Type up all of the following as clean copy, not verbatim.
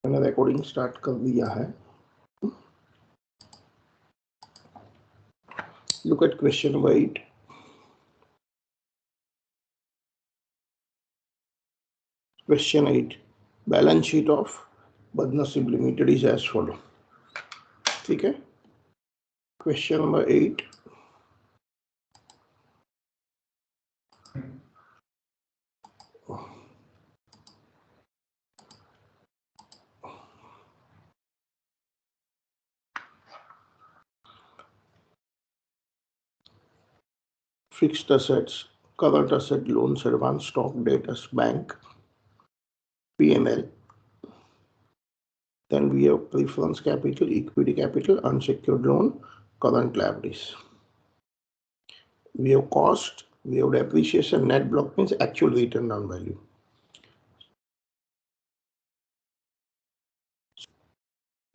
मैंने recording start कर दिया है. Look at question number 8. Question 8. Balance sheet of Badnasib Limited is as follow. ठीक है. Question number 8. Fixed assets, current asset, loans, advance, stock, debtors, bank, P&L. Then we have preference capital, equity capital, unsecured loan, current liabilities. We have cost, we have depreciation, net block means actual written down value.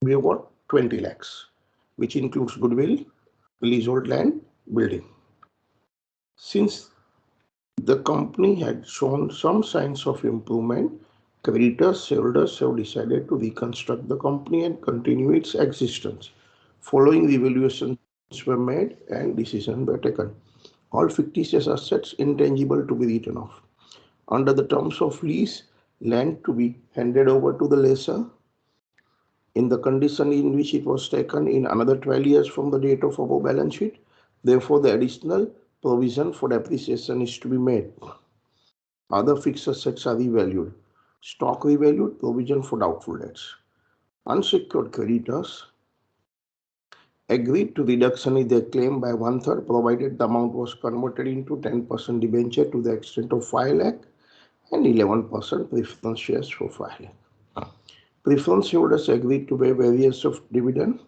We have got 20 lakhs, which includes goodwill, leasehold land, building. Since the company had shown some signs of improvement, creditors, shareholders have decided to reconstruct the company and continue its existence. Following evaluations were made and decisions were taken. All fictitious assets intangible to be written off. Under the terms of lease, land to be handed over to the lessor in the condition in which it was taken in another 12 years from the date of above balance sheet. Therefore, the additional provision for depreciation is to be made. Other fixed assets are revalued. Stock revalued, provision for doubtful debts. Unsecured creditors agreed to reduction in their claim by 1/3 provided the amount was converted into 10% debenture to the extent of 5 lakh and 11% preference shares for 5 lakh. Preference holders agreed to pay various of dividend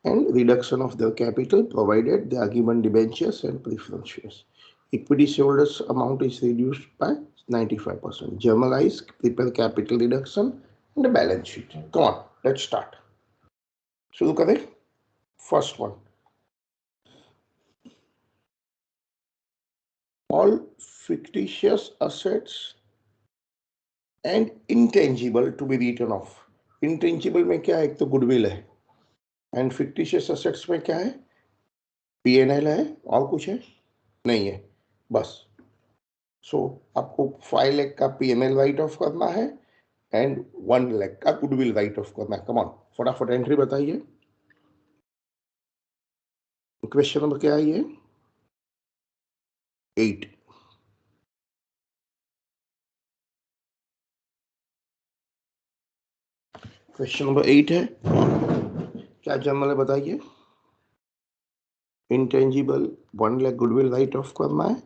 and reduction of their capital provided they are given debentures and preference shares. Equity shareholders amount is reduced by 95%. Generalized prepare capital reduction and the balance sheet. Come on, let's start. So look at it. First one. All fictitious assets and intangible to be written off. Intangible में क्या है? एक तो goodwill है. And fictitious assets में क्या है? P&L है. और कुछ है? नहीं है. बस. So आपको 5 लाख का P&L राइट ऑफ करना है एंड 1 लाख का गुडविल राइट ऑफ करना है. कम ऑन, फटाफट एंट्री बताइए. क्वेश्चन नंबर क्या है ये? 8. क्वेश्चन नंबर 8 है. क्या जनरल है बताइए. Intangible 1 lakh goodwill write off करना है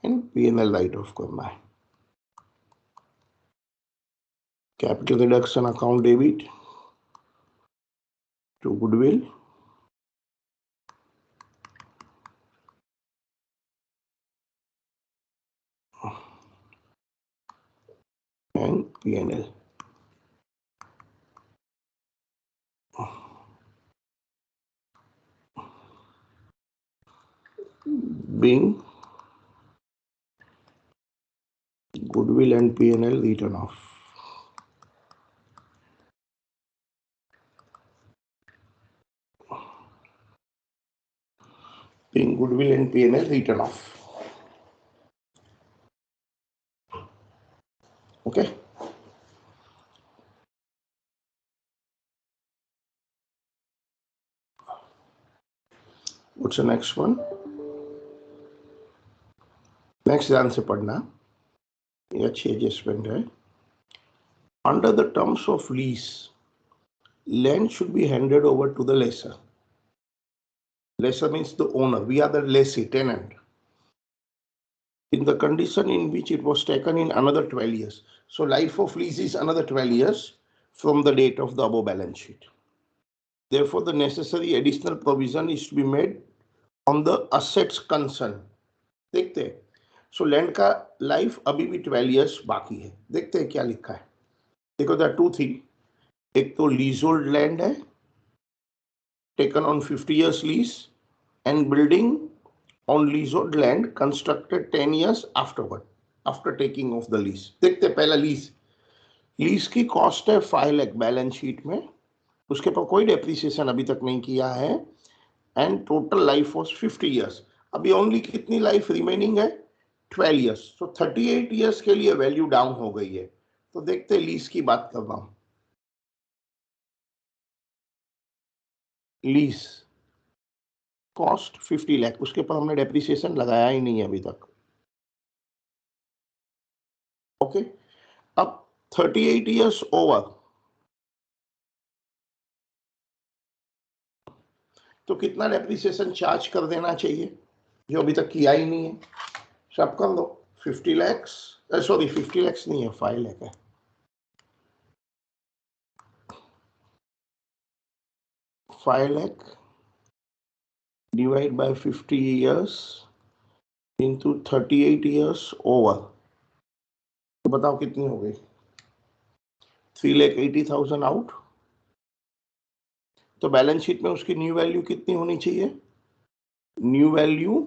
एंड P&L राइट ऑफ करना है. Capital reduction account debit to goodwill and P&L. Being goodwill and P&L written off. Being goodwill and P&L written off. Okay. What's the next one? Next ध्यान से पढ़ना. ये अच्छी adjustment है. Under the terms of lease, land should be handed over to the lessor. Lessor means the owner. We are the lessee, tenant. In the condition in which it was taken in another 12 years. So life of lease is another 12 years from the date of the above balance sheet. Therefore, the necessary additional provision is to be made on the assets concerned. देखते हैं. So land का life अभी भी 12 years बाकी है. देखते हैं क्या लिखा है. देखो there are 2 things. एक तो leasehold land है taken on 50 years lease and building on leasehold land constructed 10 years afterward after taking of the lease. देखते हैं पहला lease. लीज की कॉस्ट है 5 लाख बैलेंस शीट में, उसके पर कोई डेप्रिसिएशन अभी तक नहीं किया है, and total life was 50 years. अभी ओनली कितनी लाइफ रिमेनिंग है? 12 ईयर्स। तो 38 ईयर्स के लिए वैल्यू डाउन हो गई है। तो देखते हैं, लीज की बात कर रहा हूं। लीज कॉस्ट 50 लाख, उसके पर हमने डेप्रिसिएशन लगाया ही नहीं है अभी तक। ओके, अब 38 ईयर्स ओवर, तो कितना डेप्रिसिएशन चार्ज कर देना चाहिए, जो अभी तक किया ही नहीं है? सब कर लो। 50 लैक्स, सॉरी 50 लैक्स नहीं है, 5 लाख है। 5 lakh divide by 50 years into 38 years over, तो बताओ कितनी हो गई? 3,80,000 आउट। तो बैलेंस शीट में उसकी न्यू वैल्यू कितनी होनी चाहिए? न्यू वैल्यू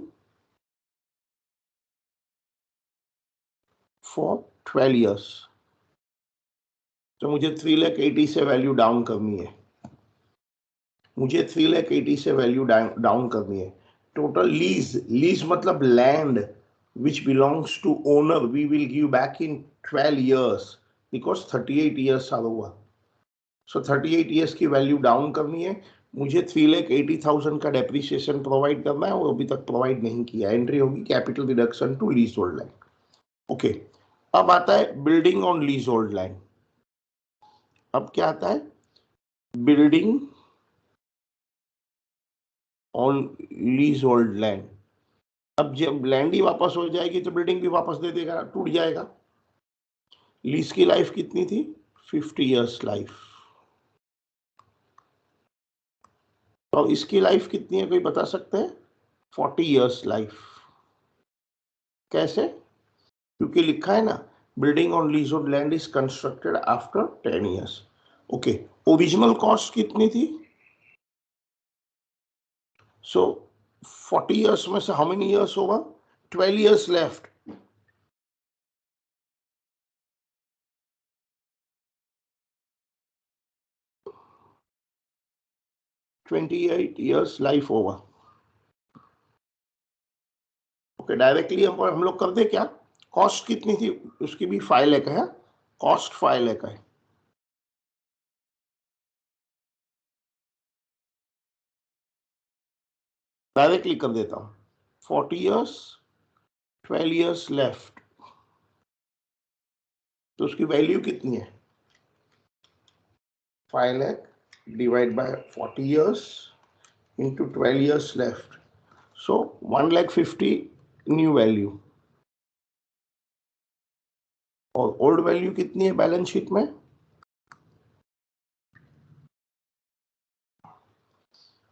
फॉर 12 ईयर्स, तो मुझे 3,80,000 से वैल्यू डाउन करनी है। मुझे 3,80,000 से वैल्यू डाउन करनी है। टोटल लीज, लीज मतलब land which belongs to owner, we will give back in 12 years because 38 years are over. So 38 years की वैल्यू डाउन करनी है। मुझे 3,80,000 का डेप्रिसिएशन प्रोवाइड करना है, वो अभी तक प्रोवाइड नहीं किया। एंट्री होगी capital reduction to lease hold land. Okay, अब आता है building on lease hold land. अब क्या आता है? Building on lease hold land. अब जब लैंड ही वापस हो जाएगी तो बिल्डिंग भी वापस दे देगा, टूट जाएगा। लीज की लाइफ कितनी थी? 50 ईयर्स लाइफ। तो इसकी लाइफ कितनी है, कोई बता सकते हैं? 40 ईयर्स लाइफ। कैसे? क्योंकि लिखा है ना, building on leasehold land is constructed after 10 years. Okay, original cost कितनी थी? सो 40 ईयर्स में से हाउ मेनी ईयर्स होगा? 12 years left. $28 years life over। Okay, directly हम लोग कर दे क्या? कॉस्ट कितनी थी उसकी भी? 5 लाख है। कॉस्ट 5 लाख है। डायरेक्टली कर देता हूं। 40 ईयर्स, 12 ईयर्स लेफ्ट, तो उसकी वैल्यू कितनी है? 5 lakh divide by 40 years into 12 years left, so 1,50,000 new value. और ओल्ड वैल्यू कितनी है बैलेंस शीट में?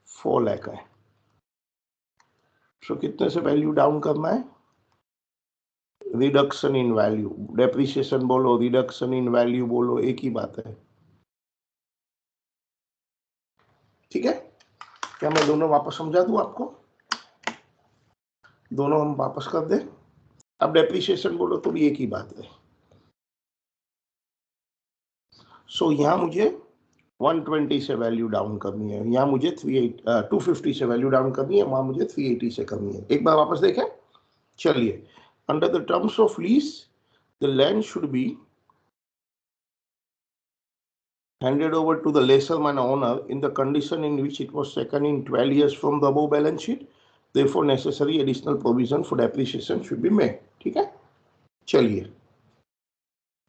4 लाख है। सो कितने से वैल्यू डाउन करना है? रिडक्शन इन वैल्यू, डेप्रिसिएशन बोलो, रिडक्शन इन वैल्यू बोलो, एक ही बात है। ठीक है, क्या मैं दोनों वापस समझा दूं आपको? दोनों हम वापस कर दें। अब डेप्रिसिएशन बोलो तो भी एक ही बात है। सो यहां मुझे 120 से वैल्यू डाउन करनी है, यहाँ मुझे 250 से वैल्यू डाउन करनी है, वहां मुझे 380 से करनी है। एक बार वापस देखें। चलिए, under the terms of lease the land should be handed over to the lesser-man owner in the condition in which it was taken in 12 years from the above balance sheet. Therefore, necessary additional provision for depreciation should be made. ठीक है, चलिए।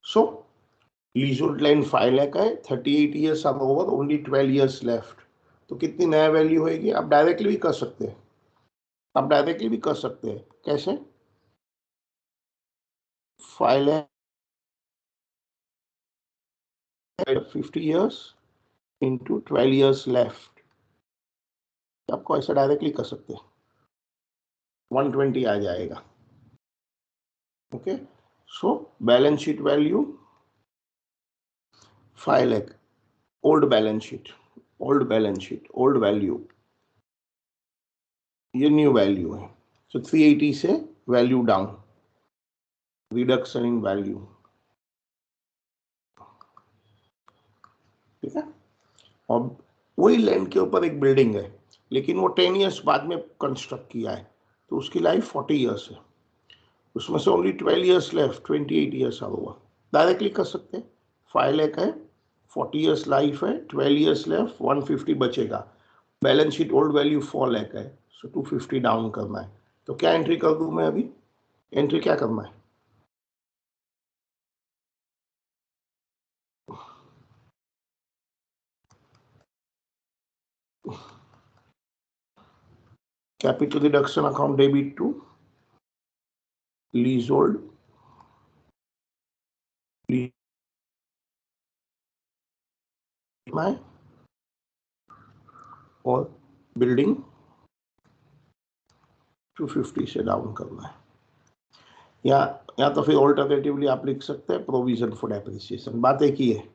So, leasehold land 5 lakh है, 38 years are over, only 12 years left. तो कितनी नया value होगी? आप directly भी कर सकते हैं। आप डायरेक्टली भी कर सकते हैं। कैसे? 5 lakh 50 years into 12 years left, आपको ऐसा डायरेक्टली कर सकते हैं। 120 आ जाएगा। Okay, so balance sheet value 5 lakh, old balance sheet, old balance sheet, old value, ये न्यू वैल्यू है। सो 380 से value down, reduction in value. ठीक है। और वही लैंड के ऊपर एक बिल्डिंग है, लेकिन वो 10 ईयर्स बाद में कंस्ट्रक्ट किया है, तो उसकी लाइफ 40 ईयर्स है, उसमें से ओनली 12 ईयर्स लेफ्ट, 28 ईयर्स हुआ। डायरेक्टली कर सकते हैं, 5 लाख है, 40 ईयर्स लाइफ है, 12 ईयर्स लेफ्ट, 150 बचेगा, balance sheet old value 4 lakh है, सो 250 डाउन करना है। तो क्या एंट्री कर दूं मैं अभी? एंट्री क्या करना है? Capital reduction account debit to leasehold में और बिल्डिंग 250 से डाउन करना है। या तो फिर ऑल्टरनेटिवली आप लिख सकते हैं प्रोविजन फॉर डेप्रिसिएशन। बात एक ही है,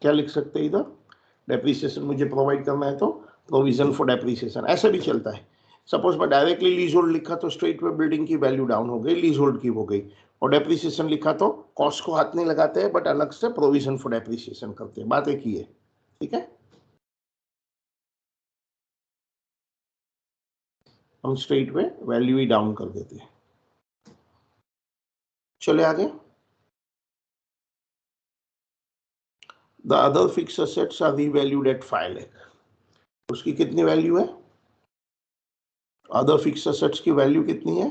क्या लिख सकते हैं इधर? डेप्रिसिएशन मुझे प्रोवाइड करना है तो प्रोविजन फॉर डेप्रिसिएशन, ऐसा भी चलता है। सपोज मैं डायरेक्टली लीज होल्ड लिखा तो स्ट्रेट में बिल्डिंग की वैल्यू डाउन हो गई, लीज होल्ड की हो गई, और डेप्रिसिएशन लिखा तो कॉस्ट को हाथ नहीं लगाते हैं बट अलग से प्रोविजन फॉर डेप्रिसिएशन करते हैं। बात एक ही है, ठीक है। हम स्ट्रेट में वैल्यू ही डाउन कर देते हैं। चले आगे। The other fixed assets are revalued at 5 lakh. उसकी कितनी वैल्यू है? अदर फिक्स्ड असेट्स की वैल्यू कितनी है?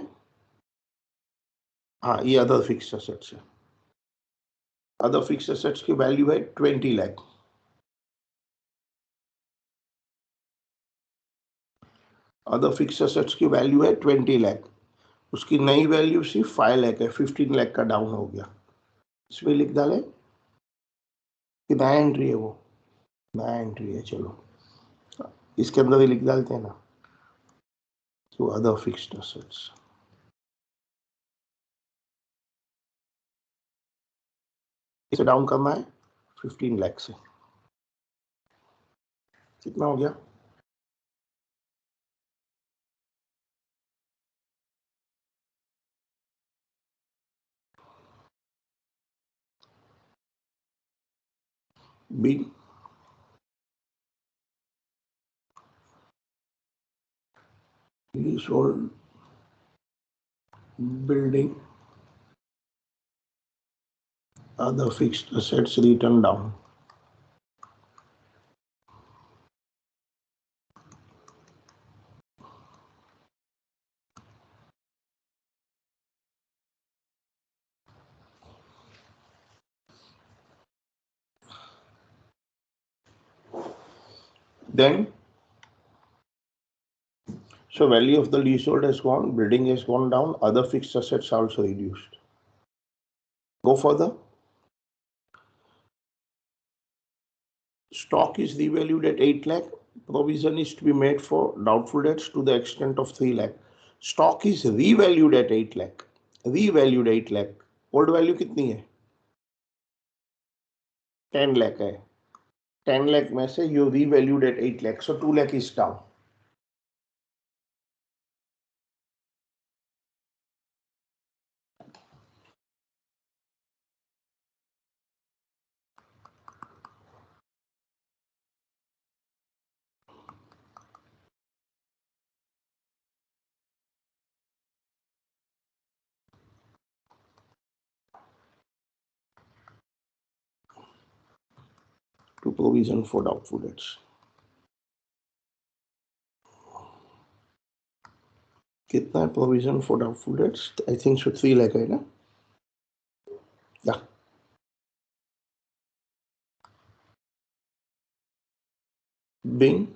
हाँ, ये अदर फिक्स्ड असेट्स है। अदर फिक्स्ड असेट्स की वैल्यू है 20 लाख। अदर फिक्स्ड असेट्स की वैल्यू है 20 लाख, उसकी नई वैल्यू सिर्फ 5 लाख है, 15 लाख का डाउन हो गया। इसमें लिख डाले कि नया एंट्री है, वो नया एंट्री है। चलो इसके अंदर ही लिख डालते हैं ना, तो अदर फिक्स्ड असेट्स। इसे डाउन करना है 15 लाख से। कितना हो गया? B leasehold building other fixed assets written down. Then, so value of the leasehold has gone, building has gone down, other fixed assets also reduced. Go further. Stock is revalued at 8 lakh. Provision is to be made for doubtful debts to the extent of 3 lakh. Stock is revalued at 8 lakh. Revalued 8 lakh. Old value कितनी है? 10 lakh है. 10 lakh में से you revalued at 8 lakh. So 2 lakh is down. To provision for doubtful debts. कितना है provision for doubtful debts? I think so 3 lakh है ना? Yeah. Being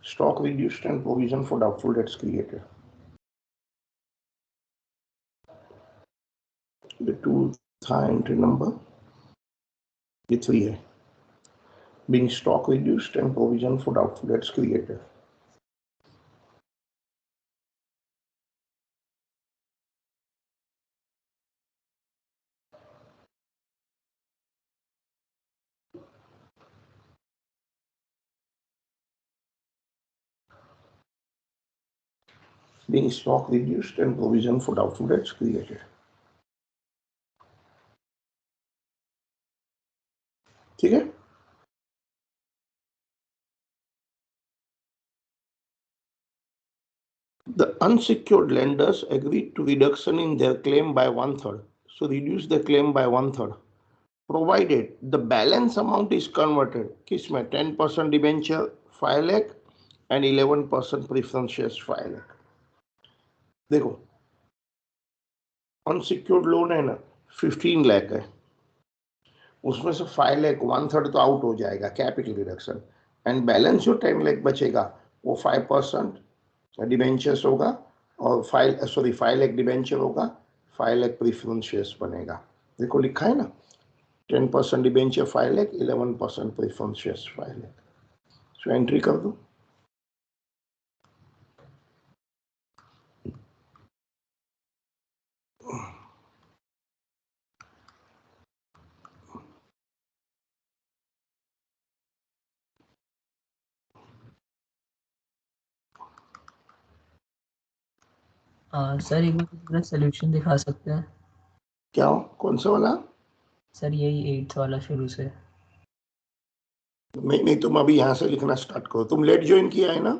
stock reduced and provision for doubtful debts created. The two entry number, ये 3 है. Being stock reduced and provision for doubtful debts created. being stock reduced and provision for doubtful debts created. ठीक है? The unsecured lenders agreed to reduction in their claim by 1/3. So reduce the claim by 1/3, provided the balance amount is converted. किसमें 10% debenture 5 lakh and 11% preference shares 5 lakh. देखो unsecured loan है ना 15 लाख है, उसमें से 5 लाख 1/3 तो आउट हो जाएगा कैपिटल रिडक्शन, एंड बैलेंस जो 10 लाख बचेगा वो 5% डिबेंचर्स होगा और 5 लाख डिबेंचर होगा, 5 लाख प्रेफरेंस शेयर्स बनेगा. देखो लिखा है ना 10% debenture 5 lakh 11% preference shares 5 lakh. So entry कर दो. सर एक बार पूरा सोल्यूशन दिखा सकते हैं? क्या हो? कौन सा वाला? सर यही 8th वाला शुरू से. नहीं, तुम अभी यहाँ से लिखना स्टार्ट करो. तुम लेट ज्वाइन किया है ना?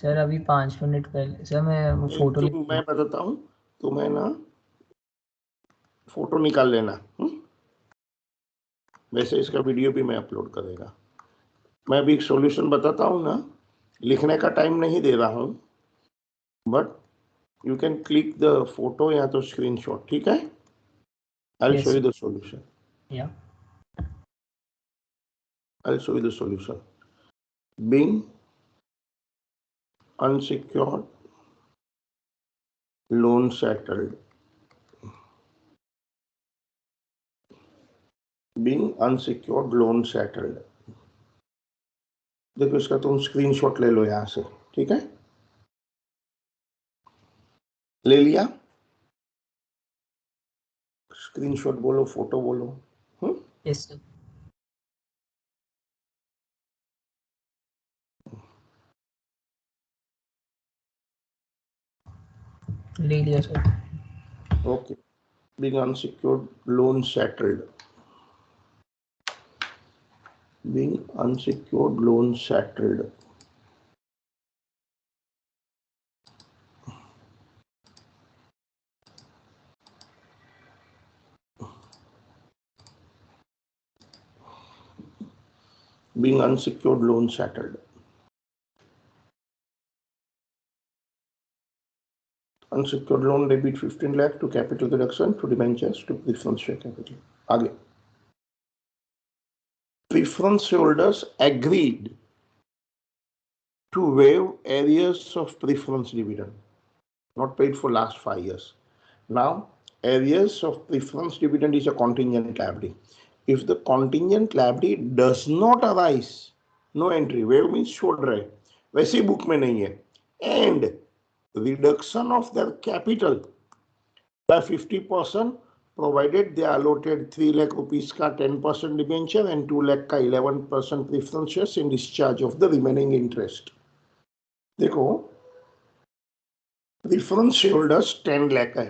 सर अभी 5 मिनट पहले. सर मैं फोटो मैं बताता हूँ तुम्हें ना, फोटो निकाल लेना. वैसे इसका वीडियो भी मैं अपलोड करेगा. मैं अभी एक सॉल्यूशन बताता हूँ ना, लिखने का टाइम नहीं दे रहा हूँ, but you can click the photo या तो screenshot. ठीक है? I'll show you the solution. Yeah. I'll show you the solution. Being unsecured loan settled. Being unsecured loan settled. देखो इसका तुम स्क्रीनशॉट ले लो यहां से. ठीक है? ले लिया? स्क्रीनशॉट बोलो, फोटो बोलो. Yes sir. ले लिया sir. Okay. Being unsecured loan settled. Being unsecured loan settled. Being unsecured loan settled. Unsecured loan debit 15 lakh to capital reduction to debentures to preference share capital. आगे. Preference holders agreed to waive arrears of preference dividend not paid for last 5 years. Now, arrears of preference dividend is a contingent liability. If the contingent liability does not arise, no entry. Waive means छोड़ रहे, वैसे ही book में नहीं है. And reduction of their capital by 50%, provided they allotted 3 lakh rupees का 10% debenture and 2 lakh का 11% preference shares in discharge of the remaining interest. देखो preference shareholders 10 lakh है,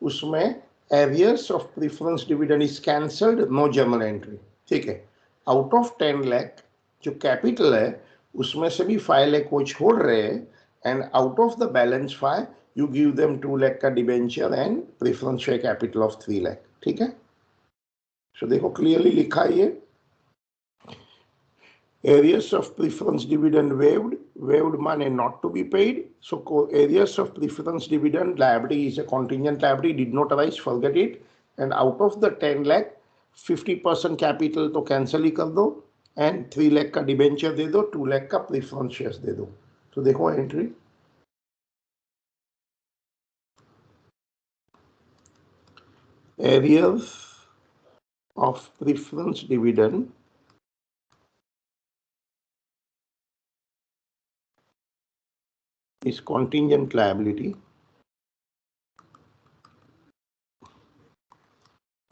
उसमें arrears of preference dividend is cancelled, no journal entry. ठीक है? Out of 10 lakh जो capital है उसमें से भी 5 लाख वो छोड़ रहे हैं, and out of the balance 5 you give them 2 lakh का debenture and preference share capital of 3 lakh. ठीक है? सो देखो क्लियरली लिखा है ये. Areas of preference dividend waived माने not to be paid. So areas of preference dividend liability is a contingent liability, did not arise, forget it. And out of the 10 lakh 50% capital तो cancel ही कर दो, and 3 lakh का debenture दे दो, 2 lakh का preference shares दे दो. तो देखो entry. Areas of preference dividend is contingent liability.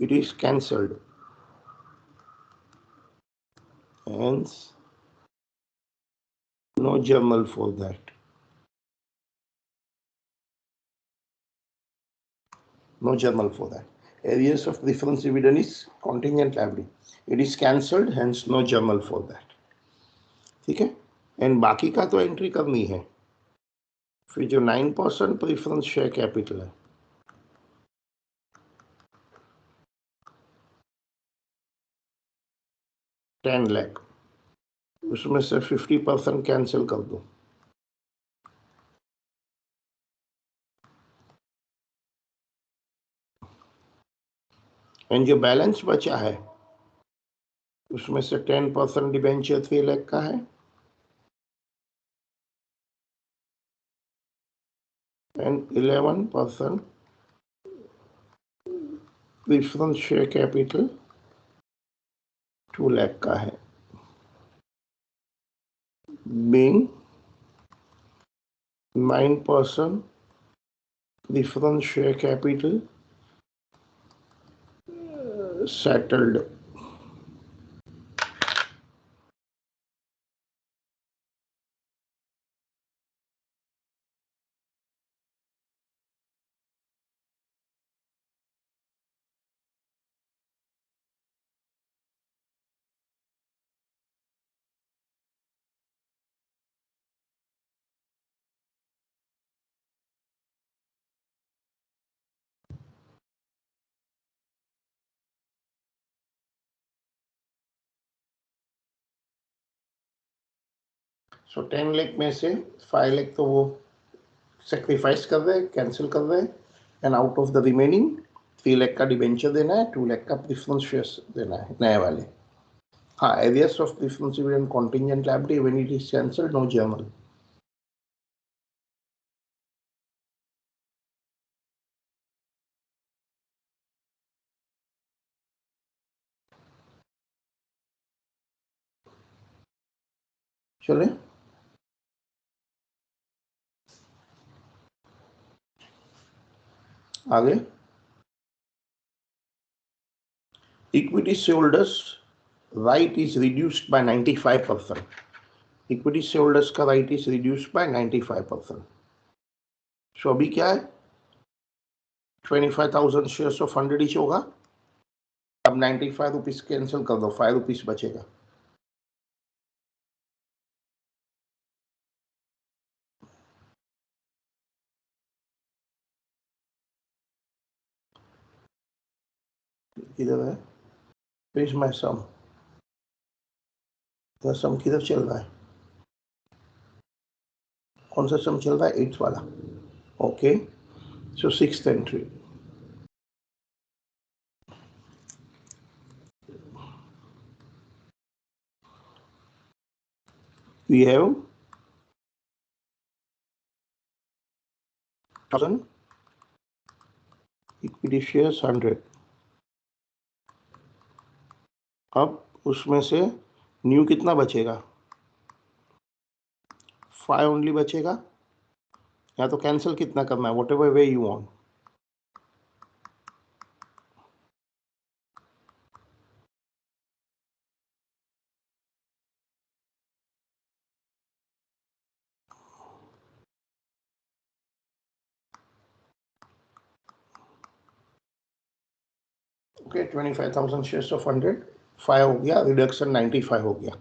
It is cancelled. Hence, no journal for that. no journal for that. Areas of preference dividend is contingent liability. It is cancelled, hence no journal for that. ठीक है, and बाकी का तो entry करनी है. फिर जो 9% preference share capital है, $10 लाख, उसमें से 50% कैंसिल कर दो. एंड जो बैलेंस बचा है उसमें से 10% डिबेंचर 3 लाख का है and 11% preference share capital 2 lakh का है. being 9% preference share capital settled. सो 10 लाख में से 5 लाख तो वो सेक्रीफाइस कर रहे हैं, कैंसिल कर रहे हैं, and out of the remaining 3 lakh का डिबेंचर देना है, 2 लाख का प्रेफरेंस शेयर्स देना है नए वाले. हाँ, arrears of preference dividend contingent liability when it is cancelled, no journal. चले आगे. Equity shareholders right is reduced by 95%. Equity shareholders का right is reduced by 95%. So अभी क्या है, 25,000 शेयर्स ऑफ 100 ईच होगा. अब 95 रुपीज कैंसिल कर दो, 5 रुपीज बचेगा. किधर है, पेज माय सम, तो सम किधर चल रहा है, कौन सा सम चल रहा है, 8th वाला. Okay, so 6th entry. we have 1000 equity shares 100. अब उसमें से न्यू कितना बचेगा, 5 ओनली बचेगा, या तो कैंसिल कितना करना है, whatever way you want. Okay, 25,000 shares of 100, 5 हो गया, रिडक्शन 95 हो गया.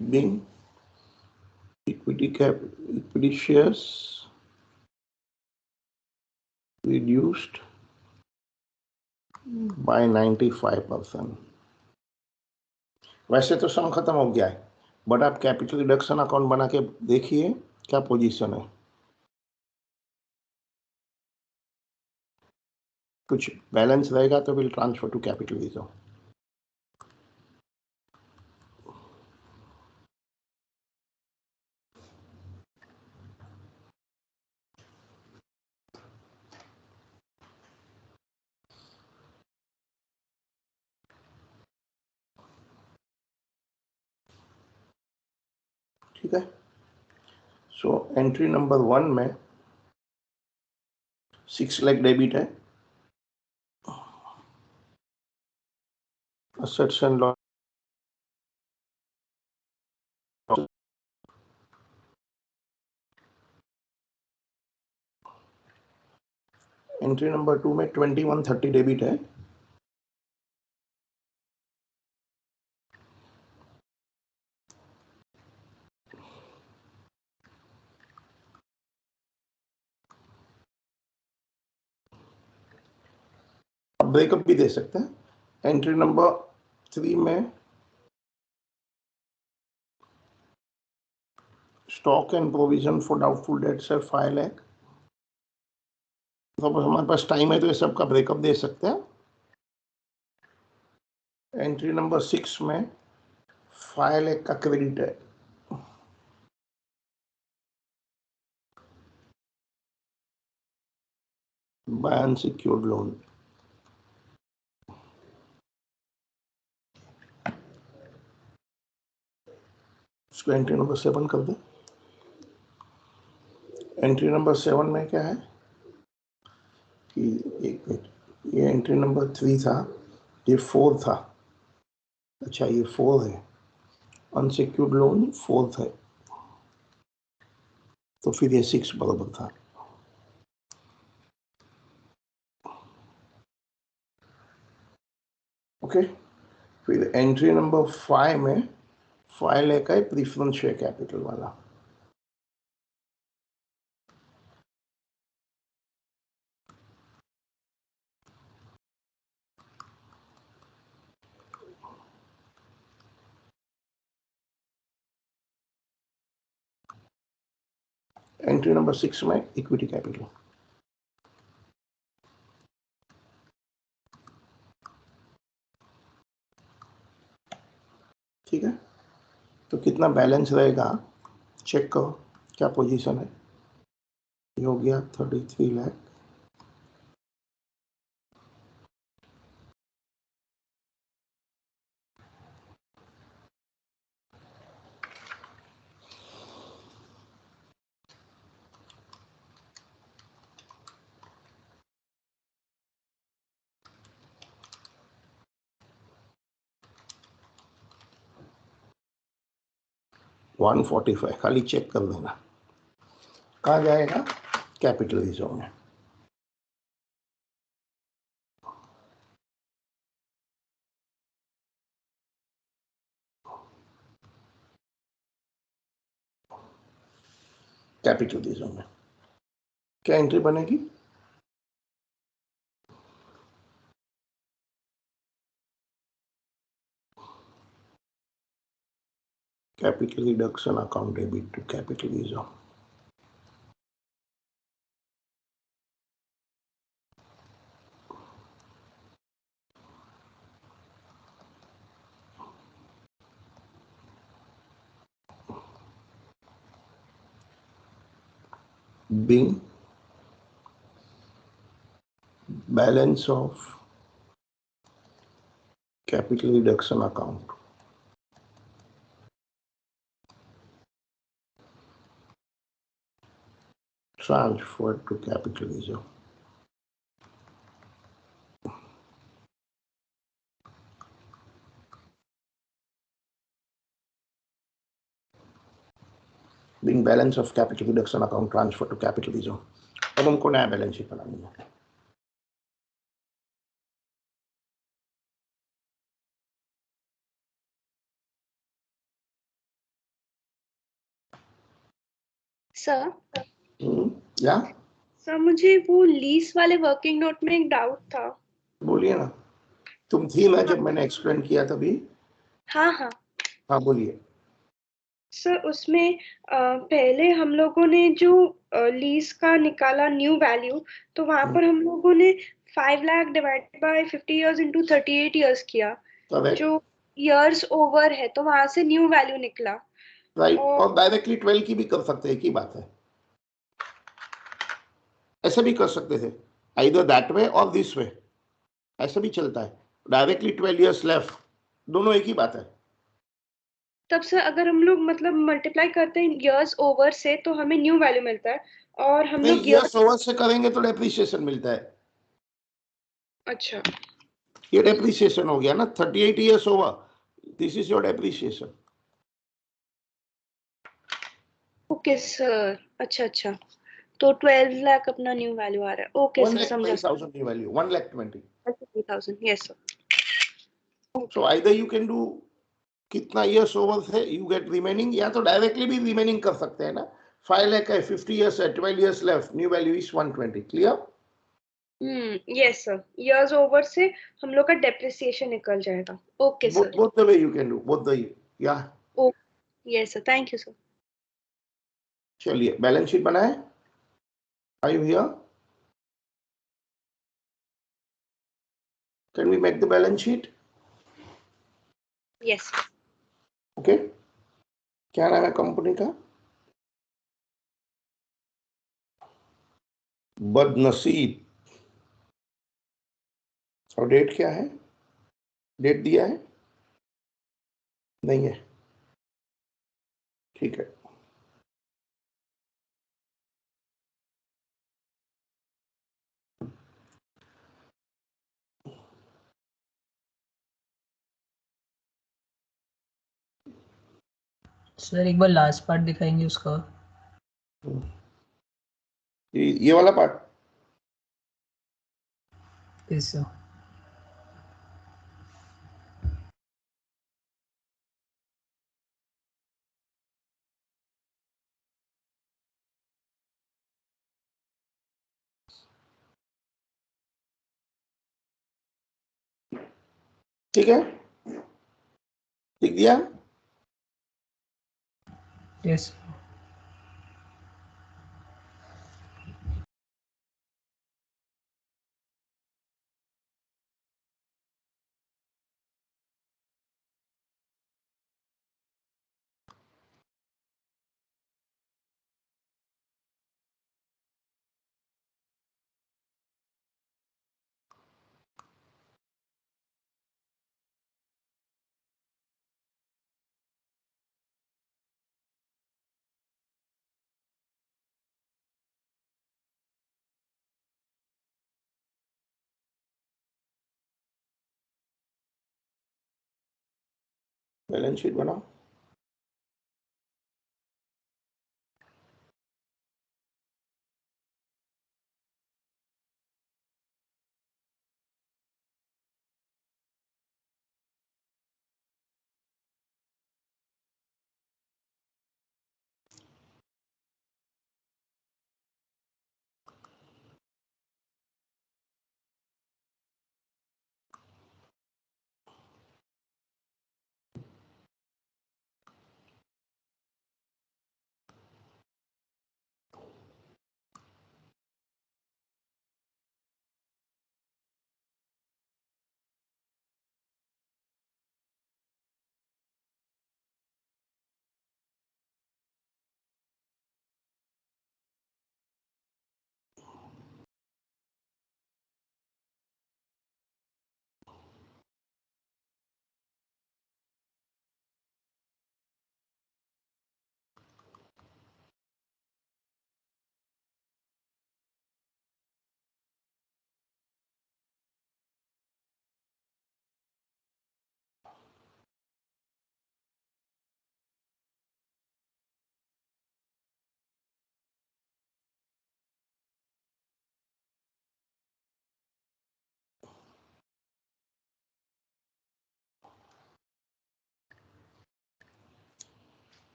being equity shares reduced by 95%. वैसे तो सम खत्म हो गया है, बट आप कैपिटल रिडक्शन अकाउंट बना के देखिए क्या पोजीशन है. कुछ बैलेंस रहेगा तो will transfer to capital reserve. ठीक है। सो एंट्री नंबर 1 में 6 लाख डेबिट है, assets and loss। Entry number 2 में 2130 डेबिट है, आप ब्रेकअप भी दे सकते हैं। एंट्री नंबर 3 में stock and provision for doubtful debts है 5 लाख। तो हमारे पास टाइम है तो ये सब का ब्रेकअप दे सकते हैं। एंट्री नंबर 6 में 5 लाख का क्रेडिट है, बाय अनसिक्योर्ड लोन। इसको एंट्री नंबर 7 कर दे। एंट्री नंबर 7 में क्या है कि एक मिनट, ये एंट्री नंबर 3 था, ये 4 था। अच्छा ये 4 है, अनसिक्योर्ड लोन 4 है, तो फिर ये 6 बराबर था। ओके। फिर एंट्री नंबर 5 में 5 लाख है प्रीफरेंस शेयर कैपिटल वाला। एंट्री नंबर 6 में इक्विटी कैपिटल। ठीक है, तो कितना बैलेंस रहेगा चेक करो, क्या पोजीशन है। ये हो गया 33 लाख। वन 145 खाली चेक कर देना, कहाँ जाएगा कैपिटल रिजर्व में। कैपिटल रिजर्व में क्या एंट्री बनेगी, capital reduction account debit to capital reserve. being balance of capital reduction account transferred to capital reserve। being balance of capital reduction account transferred to capital reserve। अब हमको नया balance sheet बनानी है। Sir या sir मुझे वो lease वाले working note में एक डाउट था। बोलिए ना, तुम थी ना जब मैंने एक्सप्लेन किया तभी। हाँ हाँ हाँ बोलिए। सर उसमें पहले हम लोगों ने जो लीज का निकाला न्यू वैल्यू, तो वहां पर हम लोगों ने 5 lakh divided by 50 years into 38 years किया, करेक्ट, जो years over है, तो वहां से न्यू वैल्यू निकला। राइट। और और डायरेक्टली 12 की भी कर सकते हैं, एक ही बात है। ऐसे भी कर सकते थे, आइदर दैट वे और दिस वे, ऐसे भी चलता है। डायरेक्टली 12 years लेफ्ट, दोनों एक ही बात है। तब से अगर हम लोग मतलब मल्टीप्लाई करते हैं years over से, तो हमें न्यू वैल्यू मिलता है, और हम नहीं, लोग ईयर्स ओवर से करेंगे तो डेप्रिसिएशन मिलता है। अच्छा, ये डेप्रिसिएशन हो गया ना, 38 years over, this is your depreciation. Okay sir, अच्छा अच्छा, तो 12 लाख अपना न्यू वैल्यू आ रहा है। ओके सर, समझा। 1,20,000 की value, 1,20,000। 30,000, yes sir. So either you can do, कितना ईयर्स ओवर है यू गेट रिमेनिंग, या तो डायरेक्टली भी रिमेनिंग कर सकते हैं ना। 5 लाख है, 50 years है, 12 years left, new value is 120। Clear? Yes sir, years over से हम लोग का डेप्रिसिएशन निकल जाएगा। Okay both sir. both the way you can do, both the, yeah। Oh, yes sir, thank you sir. चलिए बैलेंस शीट बनाए। Are you here? Can we make the balance sheet? Yes Okay. क्या नाम है company का? बदनसीब। और date क्या है? डेट दिया है? नहीं है, ठीक है। सर एक बार लास्ट पार्ट दिखाएंगे उसका। ये वाला पार्ट। Yes sir. ठीक है, लिख दिया। यस। बैलेंस शीट बनाओ।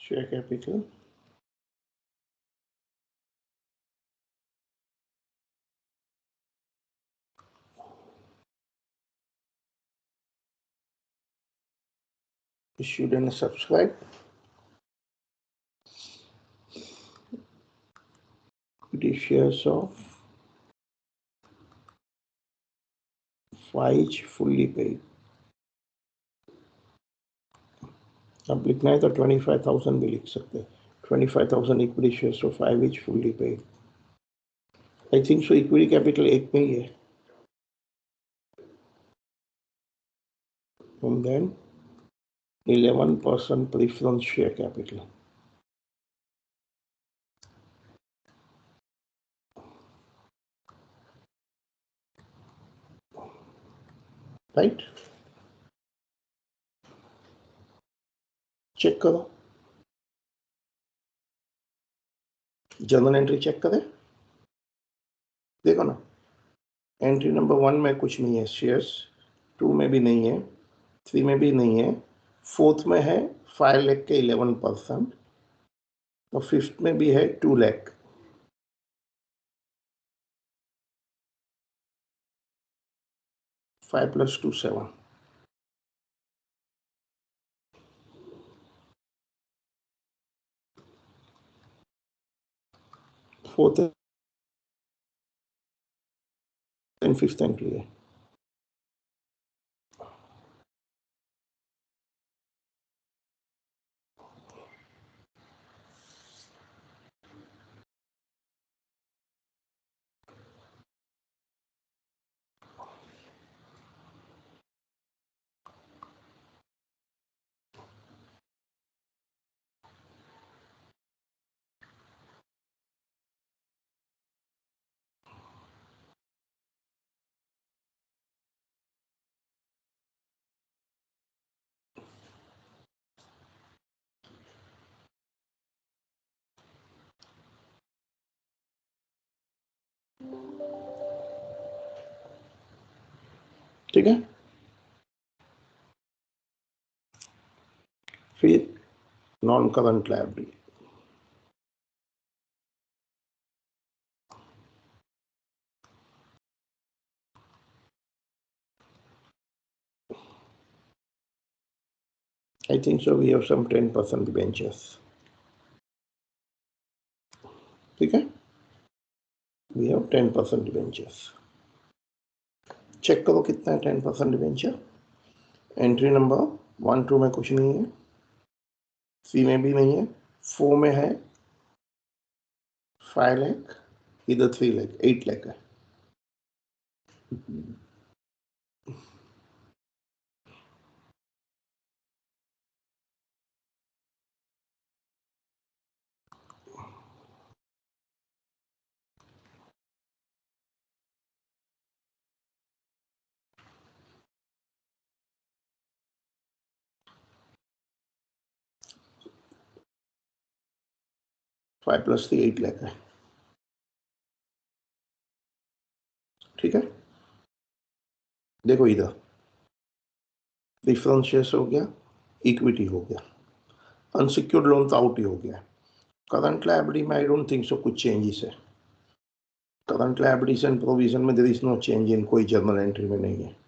share capital, issued and subscribed, equity shares of 5 each fully paid. अब लिखना है तो 25,000 भी लिख सकते हैं. 25,000 equity shares of 5 each fully paid. I think so equity capital एक में ही है. And then 11% preference share capital. Right? Check करो. जर्नल एंट्री चेक करें. देखो ना, एंट्री नंबर 1 में कुछ नहीं है शेयर्स, 2 में भी नहीं है, 3 में भी नहीं है, 4th में है 5 लाख के 11%, और 5th में भी है 2 lakh. Five plus 2 7. 4th and 5th entry है. ठीक है. फिर non current liability. I think so we have some 10% debentures. ठीक है. We have 10% debentures. चेक करो कितना है 10% डिवेंचर. एंट्री नंबर 1 2 में कुछ नहीं है, 3 में भी नहीं है, 4 में है 5 लाख, इधर 3 लाख, 8 लाख है. फाइव प्लस 3 8 लाख है. ठीक है. देखो इधर प्रेफरेंस शेयर्स हो गया, इक्विटी हो गया, अनसिक्योर्ड लोन तो आउट ही हो गया. करंट लायबिलिटी में आई डोंट थिंक सो कुछ चेंजेस है. करंट लायबिलिटीज एंड प्रोविजन में there is no change in, कोई जर्नल एंट्री में नहीं है.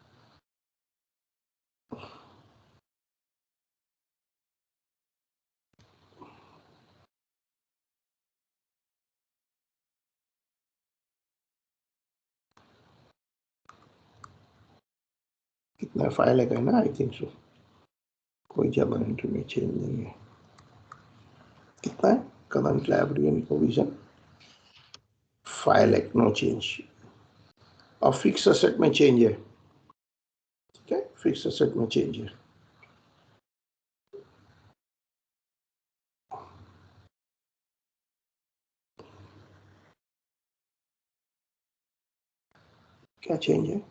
कितना 5 लाख है ना, आई थिंक सो. कोई जर्नल एंट्री में चेंज नहीं है. कितना है current liability and provision? 5 lakh, no change. और फिक्स असेट में चेंज है. ठीक है, फिक्स असेट में चेंज है. क्या चेंज है?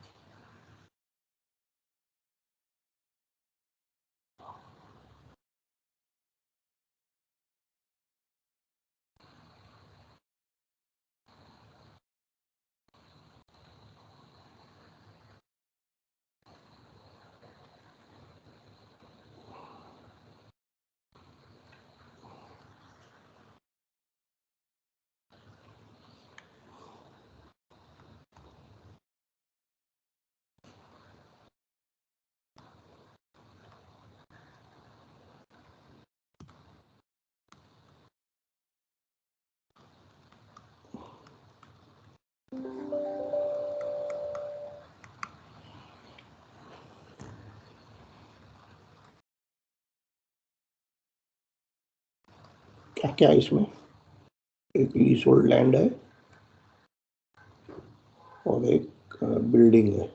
क्या क्या है इसमें, एक लीज होल्ड लैंड है और एक बिल्डिंग है।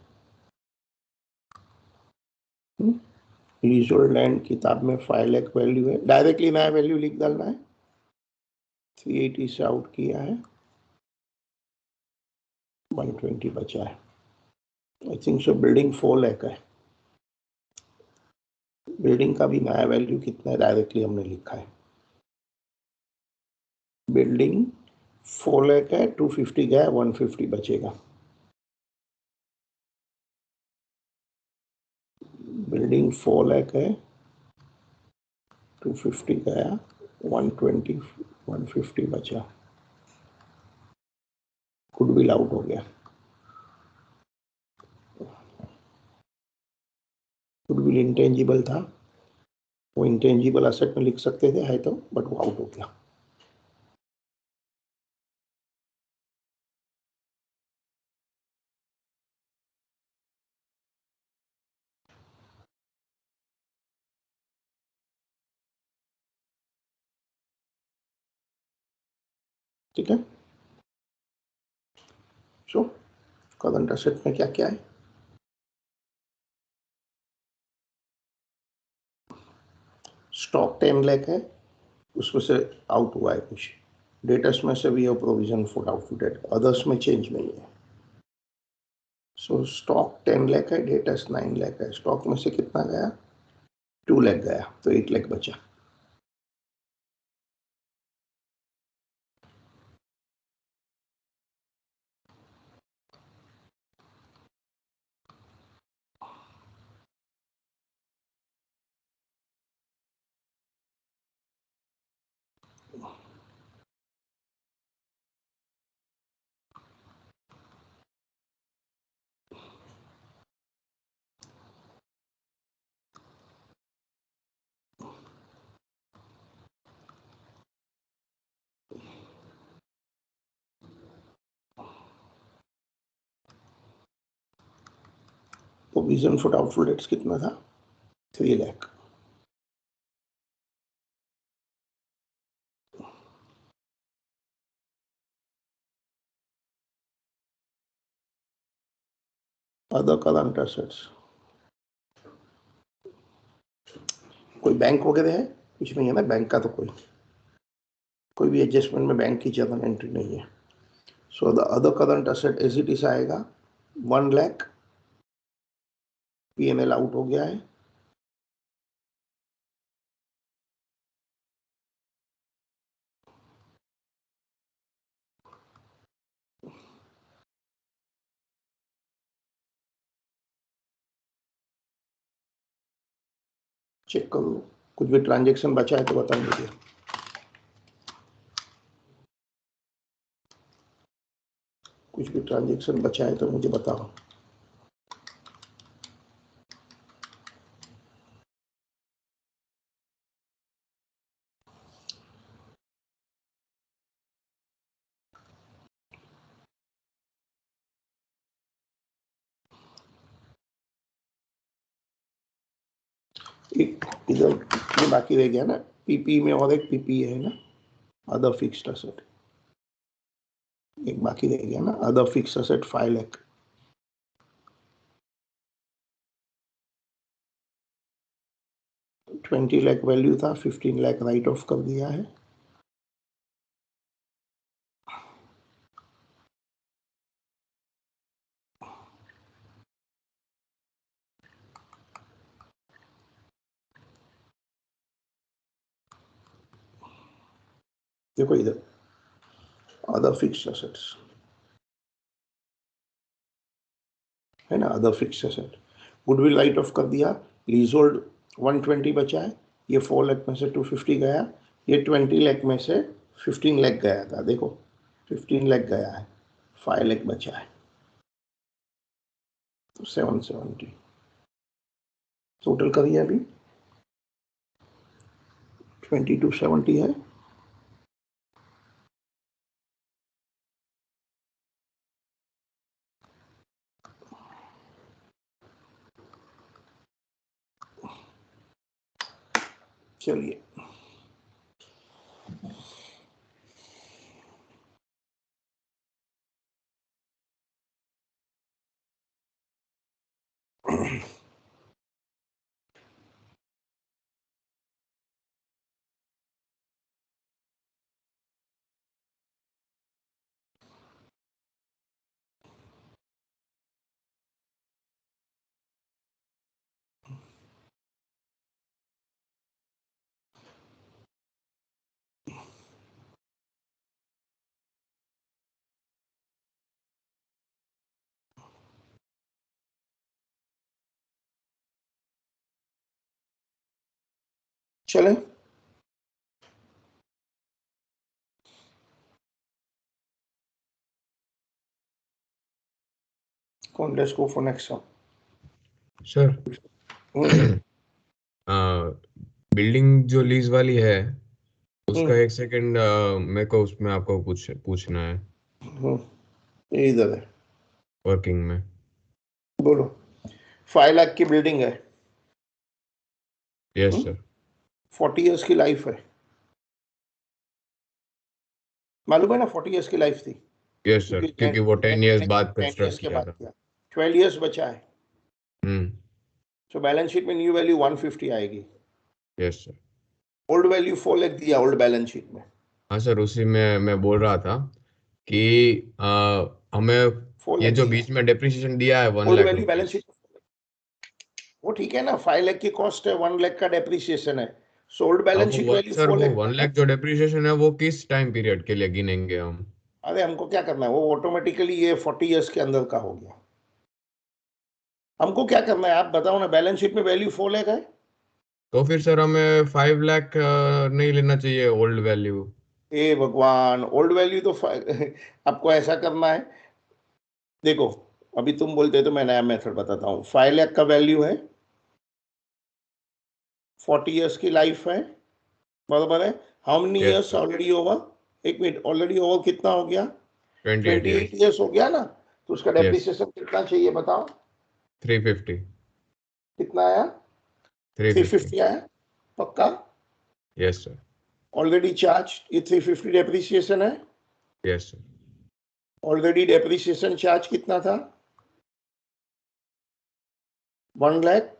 लीज होल्ड लैंड किताब में 5 लाख वैल्यू है, डायरेक्टली नया वैल्यू लिख डालना है। 380 से आउट किया है, 120 बचा है। I think so building 4 lakh है। बिल्डिंग का भी नया वैल्यू कितना है, डायरेक्टली हमने लिखा है। बिल्डिंग 4 लाख है, 250 गया, 150 बचेगा। बिल्डिंग 4 लाख है, 250 गया, 120, 150 बचा। गुडविल आउट हो गया। गुडविल इंटेंजिबल था, वो इंटेंजिबल असेट में लिख सकते थे है तो, बट वो आउट हो गया। ठीक है। सो करंट असेट में क्या क्या है, स्टॉक 10 लाख है, उसमें से आउट हुआ है कुछ। डेटर्स में से भी है प्रोविजन फॉर आउटडेट, अदर्स में चेंज नहीं है। सो स्टॉक 10 लाख है, डेटर्स 9 लाख है। स्टॉक में से कितना गया, 2 लाख गया, तो 8 लाख बचा। प्रोविजन फॉर आउटडेट्स कितना था, 3 लाख। अदर करंट असेट्स, कोई बैंक वगैरह है, कुछ नहीं है ना बैंक का, तो कोई भी एडजस्टमेंट में बैंक की जर्नल एंट्री नहीं है। So the other current asset as it is आएगा 1 लाख। पीएनएल आउट हो गया है। चेक करो, कुछ भी ट्रांजेक्शन बचा है तो बताओ मुझे। कुछ भी ट्रांजेक्शन बचा है तो मुझे बताओ। एक इधर ये बाकी रह गया ना, पीपी में, और एक पीपी है ना, अदर फिक्स्ड असेट। एक बाकी रह गया ना, other fixed asset 5 lakh. Twenty lakh value था, 15 लाख राइट ऑफ कर दिया है। देखो इधर अदर फिक्स्ड असेट्स है ना, other fixed asset. Goodwill write of कर दिया, लीजहोल्ड 120 बचा है। ये 4 लाख में से 250 गया, ये 20 लाख में से 15 लाख गया था। देखो 15 लाख गया है, 5 लाख बचा है, तो 770 टोटल करिए अभी। 2270 है। चलिए चले कौन, let's go for next sum. Sir building जो लीज वाली है उसका एक सेकंड मेरे को उसमें आपको पूछना है। ये इधर है, वर्किंग में बोलो। 5 लाख की बिल्डिंग है। Yes sir. 40 इयर्स की लाइफ है, मालूम है ना? 40 इयर्स की लाइफ थी, यस सर, क्योंकि वो 10 इयर्स बाद 10 इयर्स कंस्ट्रक्ट के किया बाद था। किया। 12 इयर्स बचा है, हम्म। तो बैलेंस शीट में न्यू वैल्यू 150 आएगी। Yes sir. Old value 4 lakh दिया ओल्ड बैलेंस शीट में। हाँ सर, उसी में मैं बोल रहा था कि हमें 4 ये लाख जो दिया बीच में डेप्रिसिएशन दिया है 1 old lakh value balance rupees, sheet, वो ठीक है ना? 5 लाख की कॉस्ट है, 1 लाख का डेप्रिसिएशन है, so old balance sheet value sir 4 वो लाख 1 लाख जो डेप्रिसिएशन है वो किस टाइम पीरियड के लिए गिनेंगे हम? अरे हमको क्या करना है, वो ऑटोमेटिकली ये 40 इयर्स के अंदर का हो गया। हमको क्या करना है आप बताओ ना? बैलेंस शीट में वैल्यू 4 लाख है, तो फिर सर हमें 5 लाख नहीं लेना चाहिए ओल्ड वैल्यू? ए भगवान, ओल्ड वैल्यू तो आपको ऐसा करना है, देखो अभी तुम बोलते हो तो मैं नया मेथड बताता हूँ। 5 लाख का वैल्यू है, 40 इयर्स की लाइफ है, बराबर है। How many yes years sir. Already over? एक मिनट, ऑलरेडी ओवर कितना हो गया? 28 28 इयर्स। इयर्स हो गया ना, तो उसका यस। डेप्रिसिएशन कितना चाहिए बताओ? 350। कितना आया? 350। 350 आया, पक्का? Yes sir. ऑलरेडी चार्ज ये 350 डेप्रिसिएशन है। Yes sir. Already depreciation charge कितना था? 1 lakh.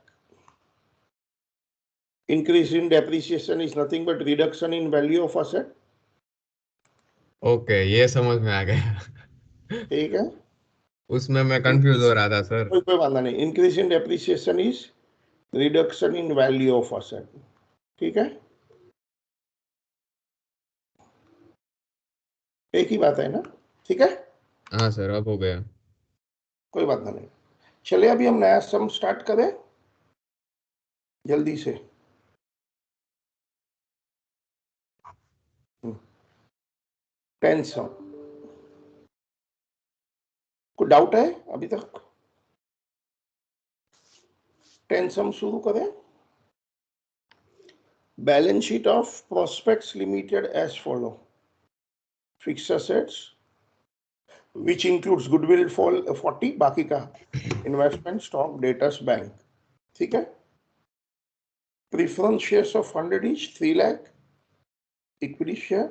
Increase in depreciation is nothing but reduction in value of asset। Okay, ये समझ में आ गया। ठीक है, उसमें मैं कंफ्यूज हो रहा था सर। कोई बात नहीं। Increase in depreciation is reduction in value of asset, ठीक है, एक ही बात है ना? ठीक है, हाँ सर, अब हो गया। कोई बात नहीं। चलिए अभी हम नया सम स्टार्ट करें जल्दी से। टेंथ सम, कोई डाउट है अभी तक? टेंथ सम शुरू करें। Balance sheet of prospects limited as follow. Fixed assets which includes goodwill for 40, बाकी का इन्वेस्टमेंट, स्टॉक, डेटर्स, बैंक, ठीक है। Preference shares of 100 each 3 lakh, equity share.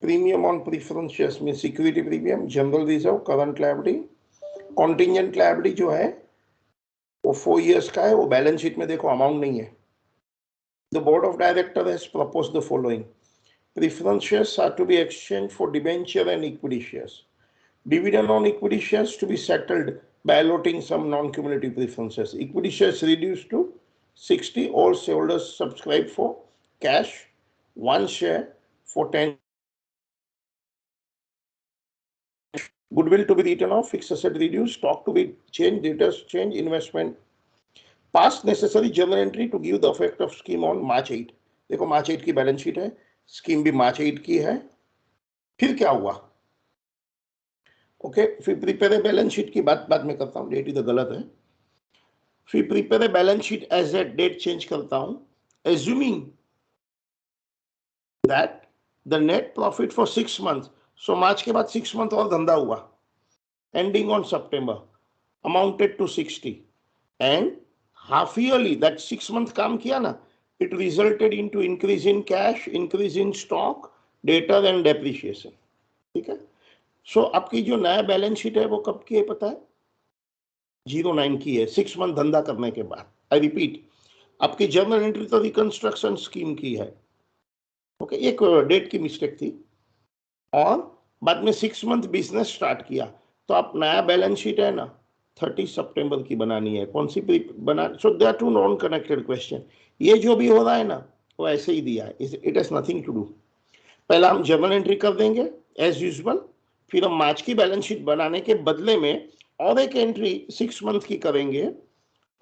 Premium on preference shares में security premium, general reserve, current liability. Contingent liability जो है वो 4 years का है, वो बैलेंस शीट में देखो अमाउंट नहीं है। The board of director has proposed the following. Preference shares are to be exchange for debenture and equity shares. Dividend on equity shares to be settled by allotting some non-cumulative preferences. Equity shares reduced to 60. All shareholders subscribe for cash, 1 share for 10. Goodwill to be written off, fixed asset reduced, stock to be changed, debtors change, investment. Past necessary journal entry to give the effect of scheme on March 8. देखो March 8 की balance sheet है, scheme भी March 8 की है। फिर क्या हुआ? Okay, फिर प्रिपेयर बैलेंस शीट की बात बाद में करता हूँ, डेट इधर गलत है। फिर prepare balance sheet as a date change करता हूं, assuming that the net profit for 6 months, so March के बाद 6 month और धंधा हुआ, एंडिंग ऑन सितंबर, amounted to 60, and half yearly that 6 month काम किया ना, it resulted into increase in cash, increase in stock, debtor and depreciation, ठीक है। सो आपकी जो नया बैलेंस शीट है वो कब की है पता है? 09 की है 6 मंथ धंधा करने के बाद। आई रिपीट, आपकी जर्नल एंट्री तो रिकंस्ट्रक्शन स्कीम की है, ओके, एक डेट की मिस्टेक थी, और बाद में 6 मंथ बिजनेस स्टार्ट किया, तो आप नया बैलेंस शीट है ना 30 सितंबर की बनानी है। कौन सी बना, so they are two non connected question. ये जो भी हो रहा है ना वो ऐसे ही दिया है, it has nothing to do. पहला हम जर्नल एंट्री कर देंगे एज यूजुअल, फिर हम मार्च की बैलेंस शीट बनाने के बदले में और एक एंट्री 6 मंथ की करेंगे,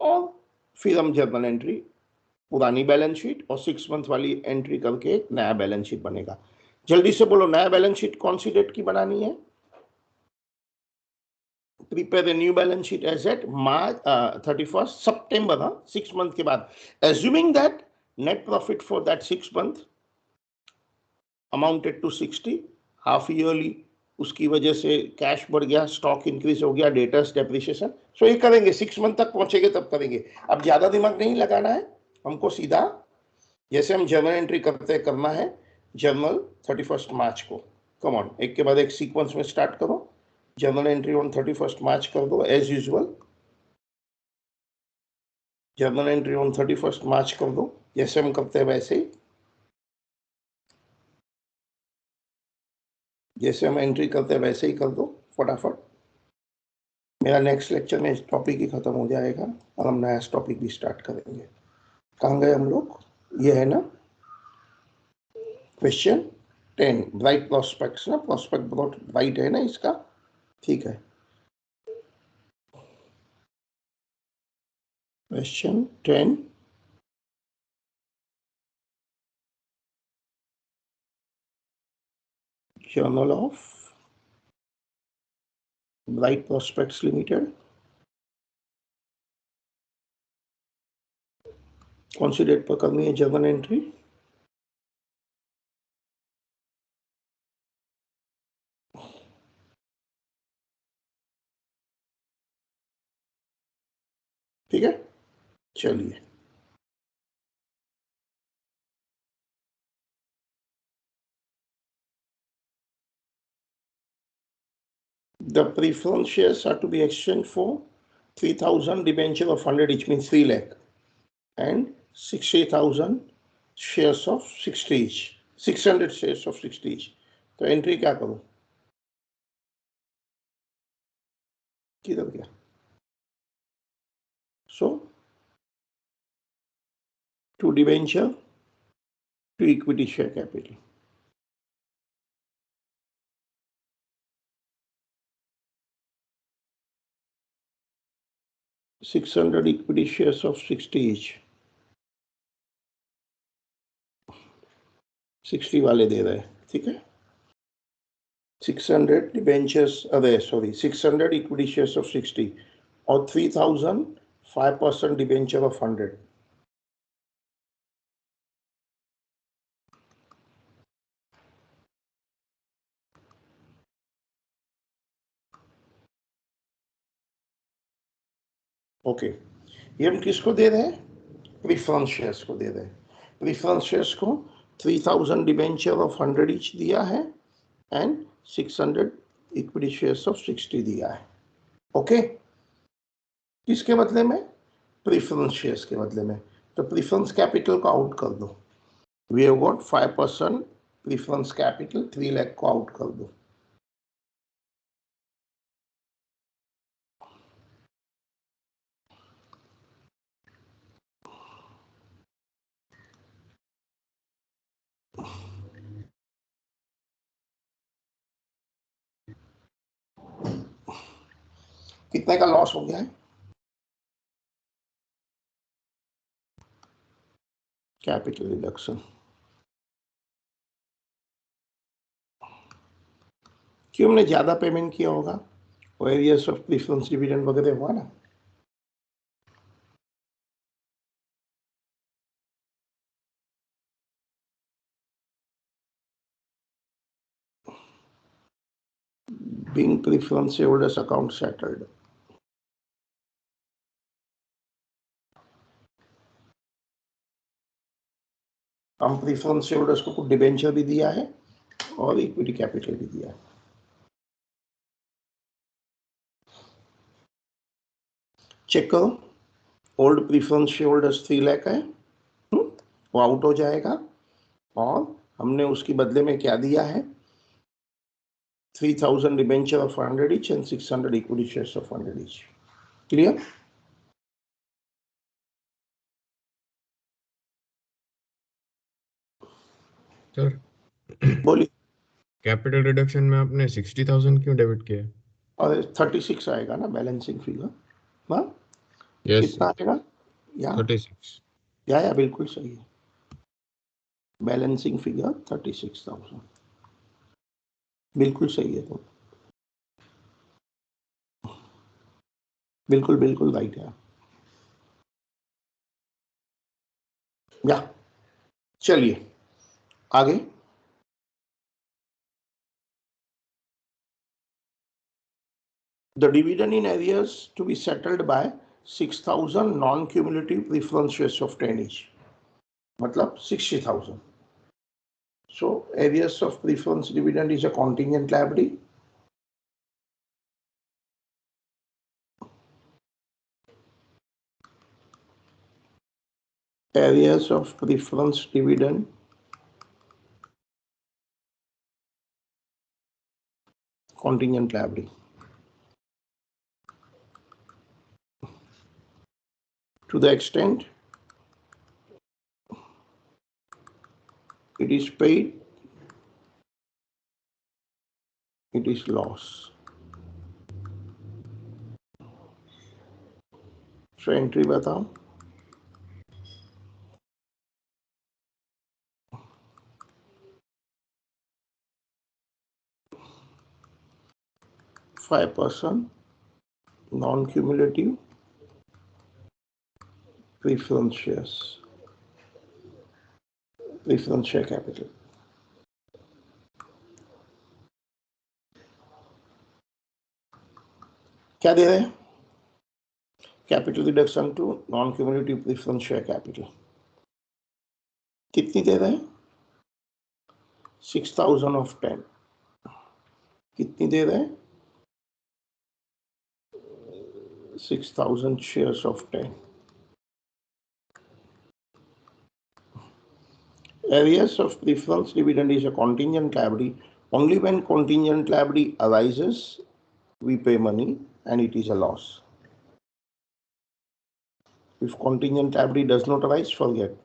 और फिर हम जर्नल एंट्री पुरानी बैलेंस शीट और 6 मंथ वाली एंट्री करके एक नया बैलेंस शीट बनेगा। जल्दी से बोलो, नया बैलेंस शीट कौन सी डेट की बनानी है? Prepare a new balance sheet as at March 31st September, 6 month के बाद, assuming that net profit for that 6 month amounted to 60, half yearly उसकी वजह से कैश बढ़ गया, स्टॉक इंक्रीज हो गया, डेटर्स डेप्रिसिएशन, सो ये करेंगे 6 मंथ तक पहुंचेंगे तब करेंगे। अब ज्यादा दिमाग नहीं लगाना है हमको, सीधा जैसे हम जर्नल एंट्री करते करना है जर्नल 31 मार्च को। कम ऑन, एक के बाद एक सीक्वेंस में स्टार्ट करो। जर्नल एंट्री ऑन 31 मार्च कर दो as usual, journal entry on 31 March कर दो, जैसे हम करते हैं वैसे ही, जैसे हम एंट्री करते हैं वैसे ही कर दो फटाफट। मेरा नेक्स्ट लेक्चर में इस टॉपिक ही खत्म हो जाएगा और हम नया टॉपिक भी स्टार्ट करेंगे। कहाँ गए हम लोग? ये है ना क्वेश्चन 10, ब्राइट प्रोस्पेक्ट्स ना, प्रोस्पेक्ट ब्राइट है ना इसका, ठीक है। Question 10, journal of bright prospects limited, कौन सी डेट पर करनी है जर्नल एंट्री? ठीक है, चलिए। The preference shares are to be exchanged for 3,000 debenture of 100 each, means 3 lakh, and 60,000 shares of 60 each, 600 shares of 60 each. तो एंट्री क्या करूं? किधर गया? So to debenture to equity share capital. $600 equity shares of 60 each, 60 वाले दे रहे हैं, ठीक है। 600 debentures, अरे सॉरी 600 equity shares of 60 और 3,000 5% debenture of 100। ओके, ये हम किसको दे रहे हैं? प्रीफरेंस शेयर्स को दे रहे हैं। प्रीफरेंस शेयर्स को 3,000 डिबेंचर ऑफ 100 ईच दिया है एंड 600 इक्विटी शेयर्स ऑफ 60 दिया है। ओके, किसके बदले में? प्रीफरेंस शेयर्स के बदले में। तो प्रीफरेंस कैपिटल को आउट कर दो। We have got 5% preference capital, 3 lakh को आउट कर दो। कितने का लॉस हो गया है? कैपिटल रिडक्शन, क्यों हमने ज्यादा पेमेंट किया होगा? एरियर्स ऑफ प्रीफरेंस डिविडेंड वगैरह हुआ ना। Being preference shareholders account settled. हम प्रीफरेंस शेयरहोल्डर्स को कुछ डिबेंचर भी दिया है और इक्विटी कैपिटल भी दिया है। चेक करो, old preference share holders 3 lakh है, वो आउट हो जाएगा और हमने उसके बदले में क्या दिया है, 3000 debenture of 100 each and 600 equity shares of 100 each. Clear? Sir बोलिए। कैपिटल रिडक्शन में आपने 60,000 क्यों डेबिट किया? और 36 आएगा ना बैलेंसिंग फिगर। हाँ, यस कितना आएगा? या 36। या बिल्कुल सही है, बैलेंसिंग फिगर 36,000 बिल्कुल सही है। तो बिल्कुल बिल्कुल राइट है। या चलिए आगे। The dividend in arrears to be settled by 6,000 non-cumulative preference shares of 10 each, मतलब 60,000. So arrears of preference dividend is a contingent liability. Arrears of preference dividend contingent liability. To the extent it is paid, it is loss. So entry बताओ। Five % non-cumulative preference shares, preference share capital. क्या दे रहे हैं? Capital reduction to non cumulative preference share capital कितनी दे रहे हैं? 6,000 of 10 कितनी दे रहे हैं? 6,000 shares of 10. Arrears of preference dividend is a contingent liability. Only when contingent liability arises, we pay money and it is a loss. If contingent liability does not arise, forget.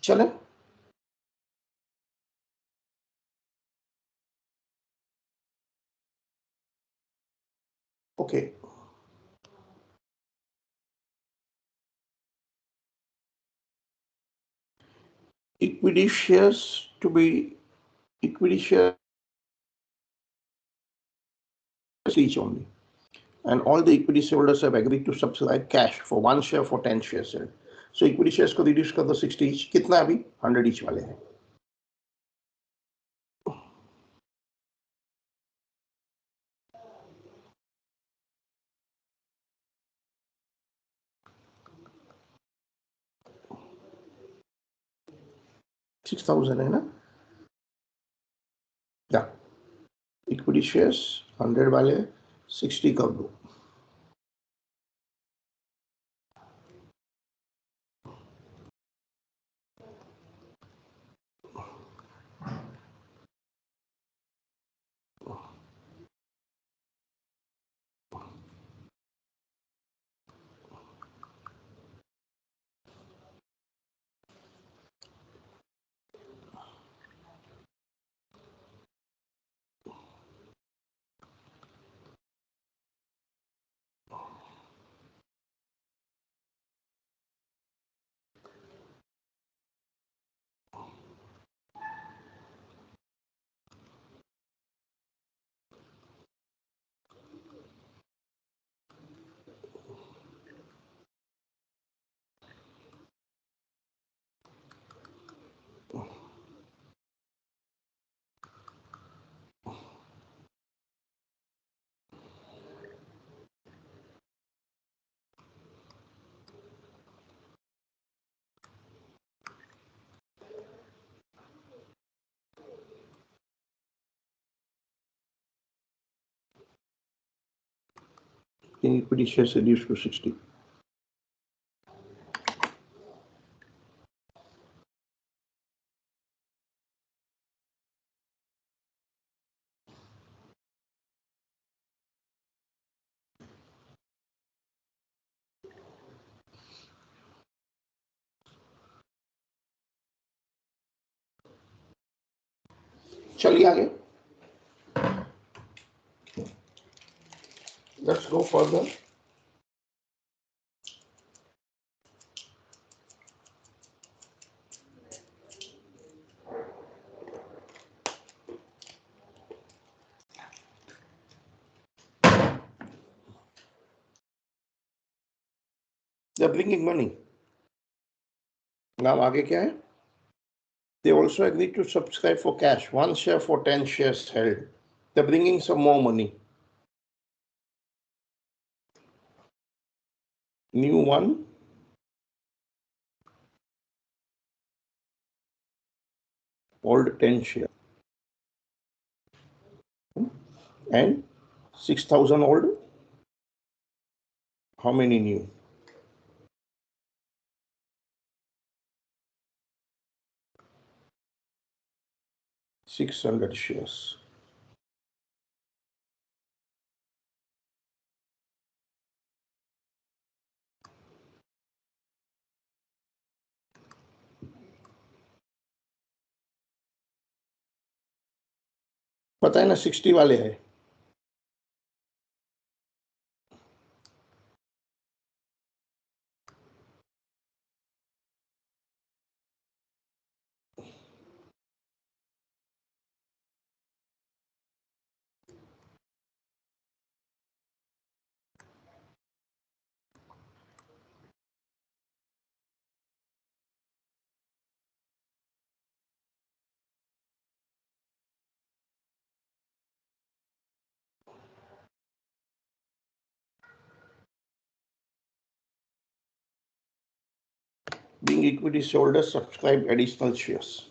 चले okay equity shares to be equity shares each only, and all the equity shareholders have agreed to subscribe cash for 1 share for 10 shares. So equity shares को reduce कर दो 60 each. कितना अभी 100 each वाले हैं. $6,000 है ना? या इक्विटी शेयर्स 100 वाले 60 कर दो. equity shares reduced to 60. चलिए आगे. Let's go further. They're bringing money. Now आगे क्या है? They also agreed to subscribe for cash, 1 share for 10 shares held. They're bringing some more money. New one. Old 10 share. And 6,000 old. How many new? 600 shares. पता है ना 60 वाले हैं. Being equity shareholders subscribe additional shares.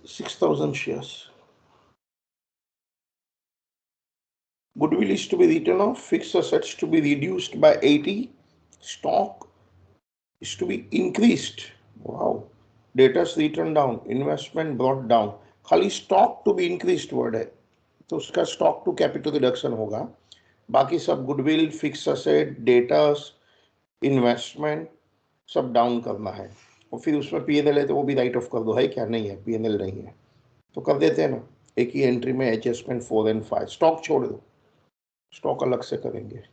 $6,000 shares. Goodwill is to be written off, fixed assets to be reduced by 80, stock is to be increased. Wow. Debtors written down, investment brought down. खाली stock to be increased word है, तो उसका stock to capital reduction होगा. बाकी सब goodwill, fixed asset, debtors, investment सब down करना है. और फिर उसमें P&L है तो वो भी राइट ऑफ कर दो. है क्या? नहीं है, P&L नहीं है तो कर देते हैं ना. एक ही एंट्री में एडजस्टमेंट 4 और 5. स्टॉक छोड़ दो, स्टॉक अलग से करेंगे.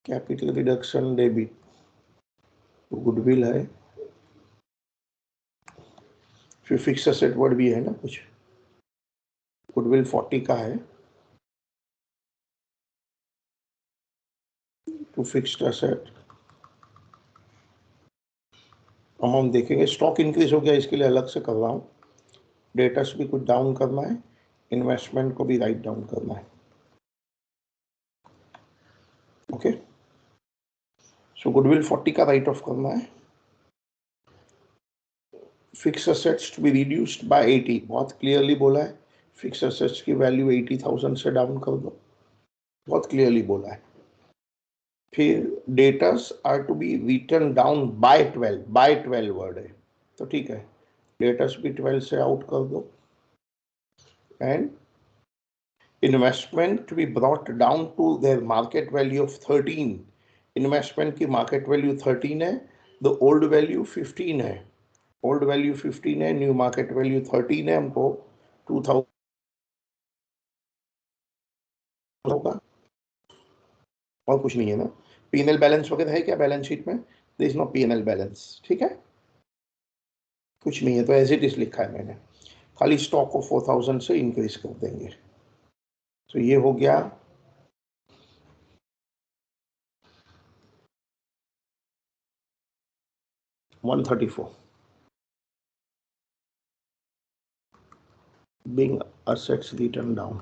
कैपिटल रिडक्शन डेबिट, गुडविल है, फिर फिक्स एसेट वर्ड भी है ना कुछ. गुडविल 40 का है टू फिक्स्ड एसेट. अमाउंट देखेंगे. स्टॉक इंक्रीज हो गया इसके लिए अलग से कर रहा हूँ. डेटर्स भी कुछ डाउन करना है, इन्वेस्टमेंट को भी राइट डाउन करना है. ओके, सो गुडविल 40 का राइट ऑफ करना है. Fix assets to be reduced by 80, बहुत क्लियरली बोला है. फिक्स एसेट्स की वैल्यू 80,000 से डाउन कर दो, बहुत क्लियरली बोला है. फिर debtors are to be written down by 12 word है तो ठीक है. डेटर्स भी 12 से आउट कर दो. And investment to be brought down to their market value of 13. Investment की मार्केट वैल्यू 13 है, द ओल्ड वैल्यू 15 है. ओल्ड वैल्यू 15 है, न्यू मार्केट वैल्यू 13 है. हमको 2000 होगा और कुछ नहीं है ना. P&L बैलेंस वगैरह है क्या बैलेंस शीट में? There is no P&L balance. ठीक है, कुछ नहीं है तो एज इट इज लिखा है मैंने. खाली स्टॉक को 4,000 से इंक्रीज कर देंगे. तो ये हो गया 134. Being assets written down.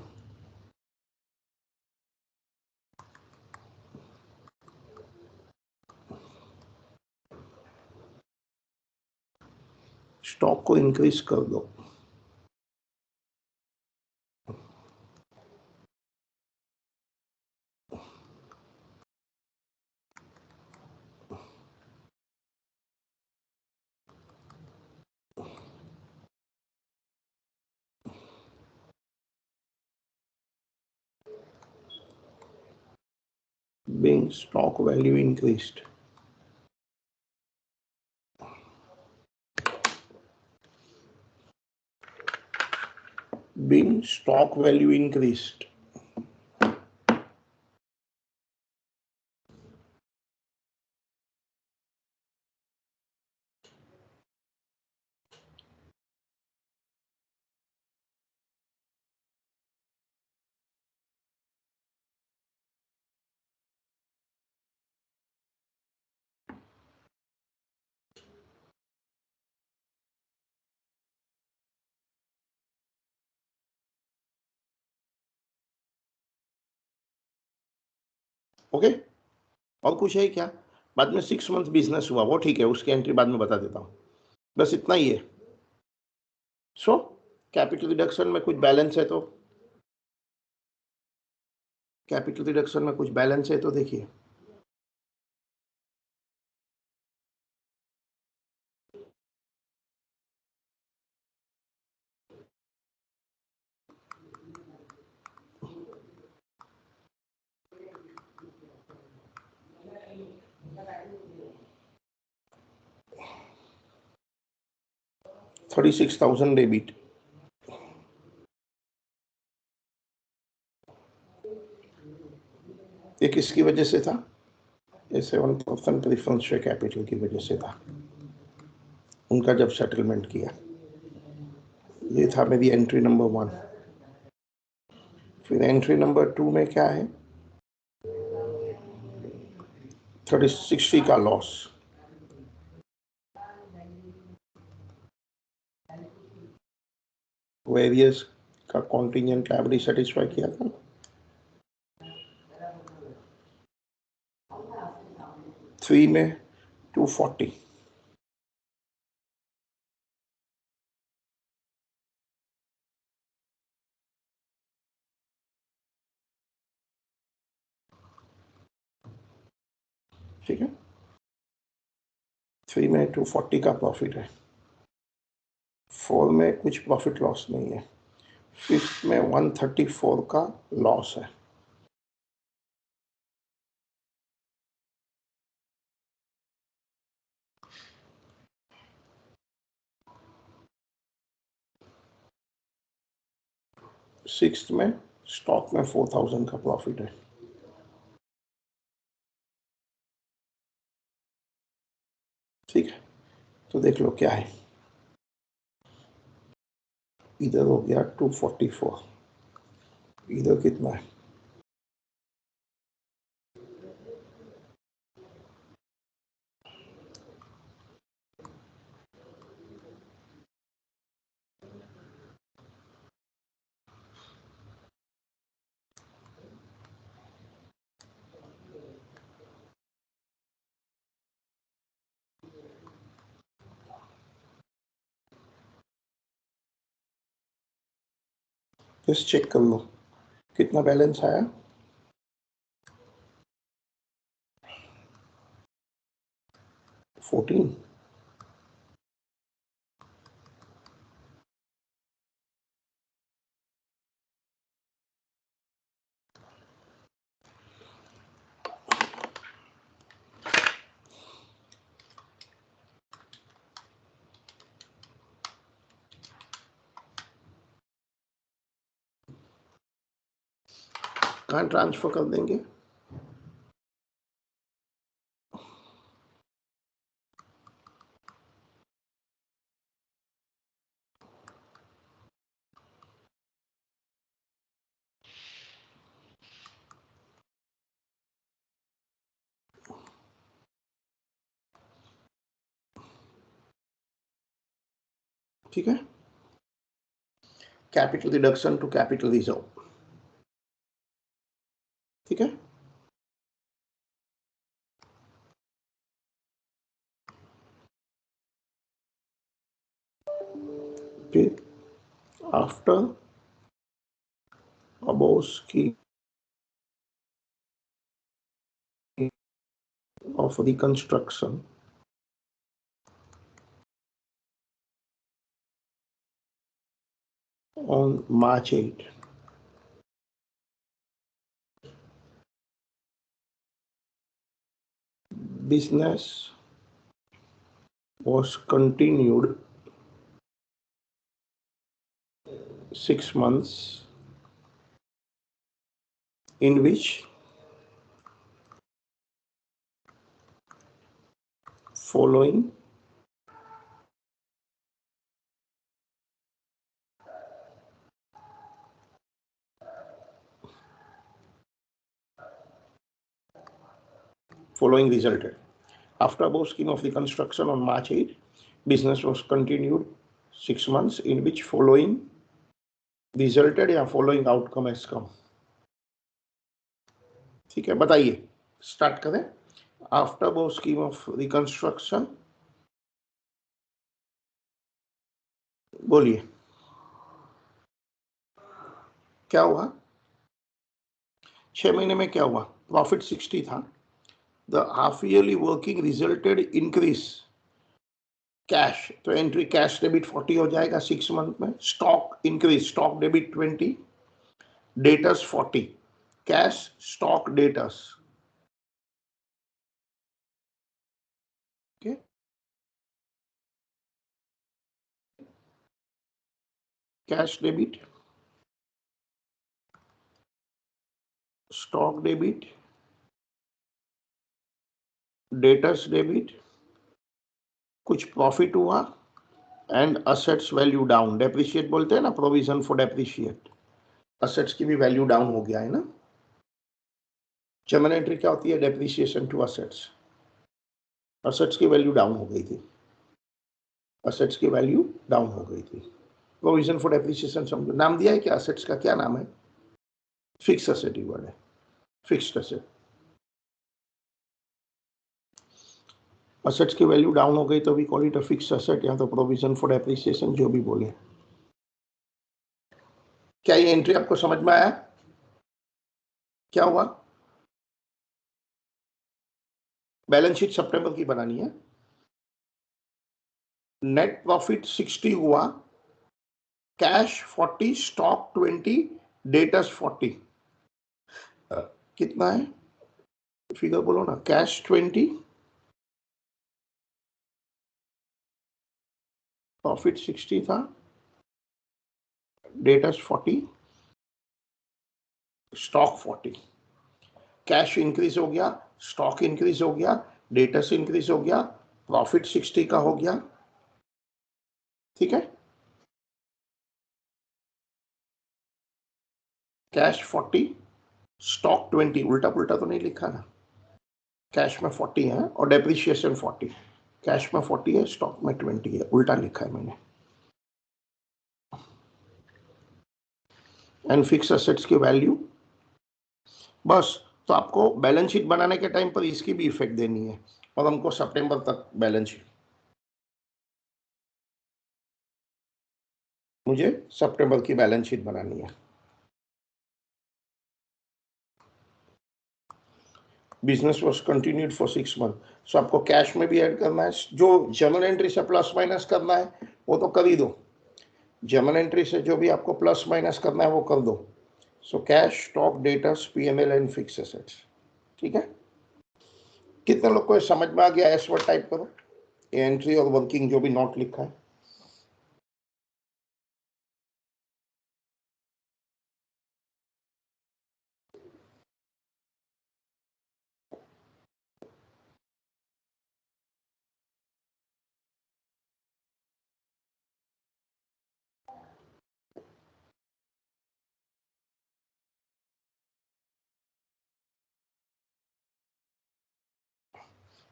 Stock को इंक्रीज कर दो. Being stock value increased. Being stock value increased. Okay, और कुछ है क्या? बाद में 6 मंथ बिजनेस हुआ वो ठीक है, उसकी एंट्री बाद में बता देता हूँ. बस इतना ही है. सो कैपिटल रिडक्शन में कुछ बैलेंस है तो देखिए. $36,000 डेबिट. ये किसकी वजह से था? ये 7% प्रेफरेंस शेयर कैपिटल की वजह से था, उनका जब सेटलमेंट किया. ये था मेरी एंट्री नंबर 1. फिर एंट्री नंबर 2 में क्या है? 60 का लॉस. वेरियस का कॉन्टिजेंट लायबिलिटी सेटिस्फाई किया था. थ्री में 240. ठीक है, 3 में 240 का प्रॉफिट है. 4 में कुछ प्रॉफिट लॉस नहीं है. 5th में 134 का लॉस है. सिक्स्थ में स्टॉक में 4000 का प्रॉफिट है. ठीक है, तो देख लो क्या है. इधर हो गया 244. इधर कितना है? बस चेक कर लो कितना बैलेंस आया. 14. कहाँ ट्रांसफर कर देंगे? ठीक है, capital reduction to capital reserve, ठीक है। फिर after above scheme of reconstruction on March 8, business was continued 6 months, in which following resulted. After above scheme of reconstruction on March 8, business was continued 6 months, in which following resulted या following outcome has come. ठीक है, बताइए, start करें। After above scheme of reconstruction, बोलिए क्या हुआ? 6 महीने में क्या हुआ? प्रॉफिट 60 था, the half yearly working resulted increase cash, तो एंट्री कैश डेबिट 40 हो जाएगा 6 मंथ में। Stock increase, stock debit 20, debtors 40, cash stock debtors, okay, cash debit, stock debit, debtors debit, कुछ प्रॉफिट हुआ and assets value down, depreciate बोलते हैं ना, provision for depreciate, assets की भी वैल्यू डाउन हो गया है ना। जर्नल एंट्री क्या होती है? डेप्रिसिएशन टू असेट्स, असेट्स की वैल्यू डाउन हो गई थी, असेट्स की वैल्यू डाउन हो गई थी। प्रोविजन फॉर डेप्रिसिएशन समझो, नाम दिया है क्या असेट्स का? क्या नाम है? फिक्स असेट ही वर्ड है, फिक्स्ड असेट। असेट्स की वैल्यू डाउन हो गई तो we call it a fixed asset, या तो प्रोविजन फॉर डेप्रिसिएशन, जो भी बोले। क्या ये एंट्री आपको समझ में आया? क्या हुआ? बैलेंस शीट सितंबर की बनानी है। नेट प्रॉफिट 60 हुआ, कैश 40, स्टॉक 20, डेटर्स 40, कितना है फिगर बोलो ना? कैश 20, प्रॉफिट 60 था, डेटर्स 40, स्टॉक 40, कैश इंक्रीज हो गया, स्टॉक इंक्रीज हो गया, डेटर्स इंक्रीज हो गया, प्रॉफिट 60 का हो गया, ठीक है। कैश 40, स्टॉक 20, उल्टा पुल्टा तो नहीं लिखा ना? कैश में 40 है और डेप्रिसिएशन 40, कैश में 40 है, स्टॉक में 20 है, उल्टा लिखा है मैंने। एंड फिक्स असेट्स की वैल्यू, बस। तो आपको बैलेंस शीट बनाने के टाइम पर इसकी भी इफेक्ट देनी है, और हमको सितंबर तक बैलेंस शीट, मुझे सितंबर की बैलेंस शीट बनानी है। Business was continued for 6 month, so आपको कैश में भी ऐड करना है, जो जर्नल एंट्री से प्लस माइनस करना है वो तो कर ही दो, जर्नल एंट्री से जो भी आपको प्लस माइनस करना है वो कर दो। So cash, stock, debtors, PNL and fix assets, ठीक है। कितने लोग को ये समझ में आ गया? एस वर्ड टाइप करो, एंट्री और वर्किंग जो भी नोट लिखा है।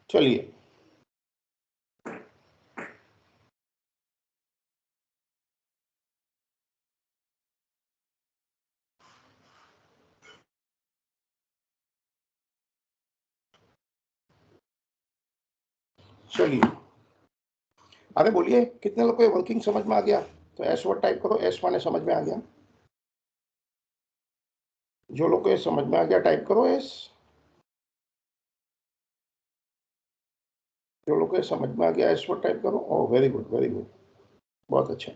चलिए, चलिए, अरे बोलिए, कितने लोग को वर्किंग समझ में आ गया? तो एस वर्ड टाइप करो, एस माने समझ में आ गया। जो लोग को ये समझ में आ गया टाइप करो एस। जो लोग को ये समझ में आ गया एस वर्ड टाइप करो। Oh very good, very good, बहुत अच्छा।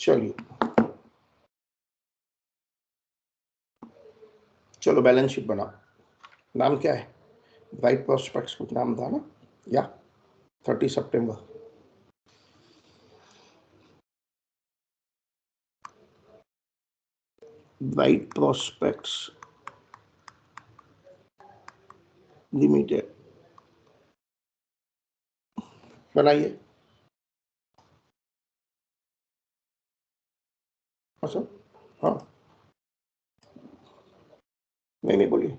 चलिए, चलो बैलेंस शीट बनाओ। नाम क्या है? ब्राइट प्रोस्पेक्ट्स कुछ नाम था ना, या 30 सितंबर। ब्राइट प्रोस्पेक्ट्स लिमिटेड बनाइए। हाँ सर, हाँ, नहीं बोलिए।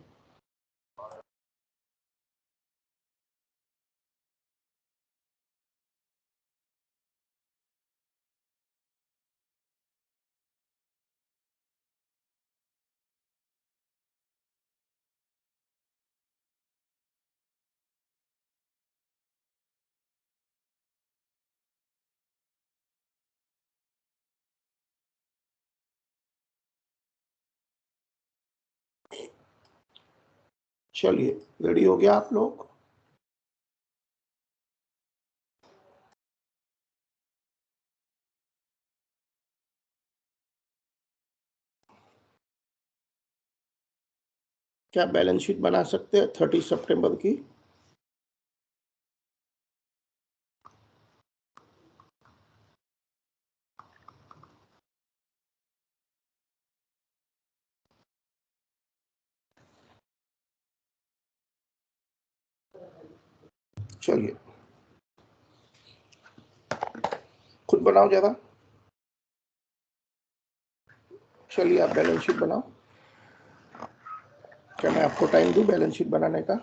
चलिए, रेडी हो गया आप लोग? क्या बैलेंस शीट बना सकते हैं 30 सितंबर की? चलिए, खुद बनाओ जरा। चलिए, आप बैलेंस शीट बनाओ। क्या मैं आपको टाइम दूं बैलेंस शीट बनाने का?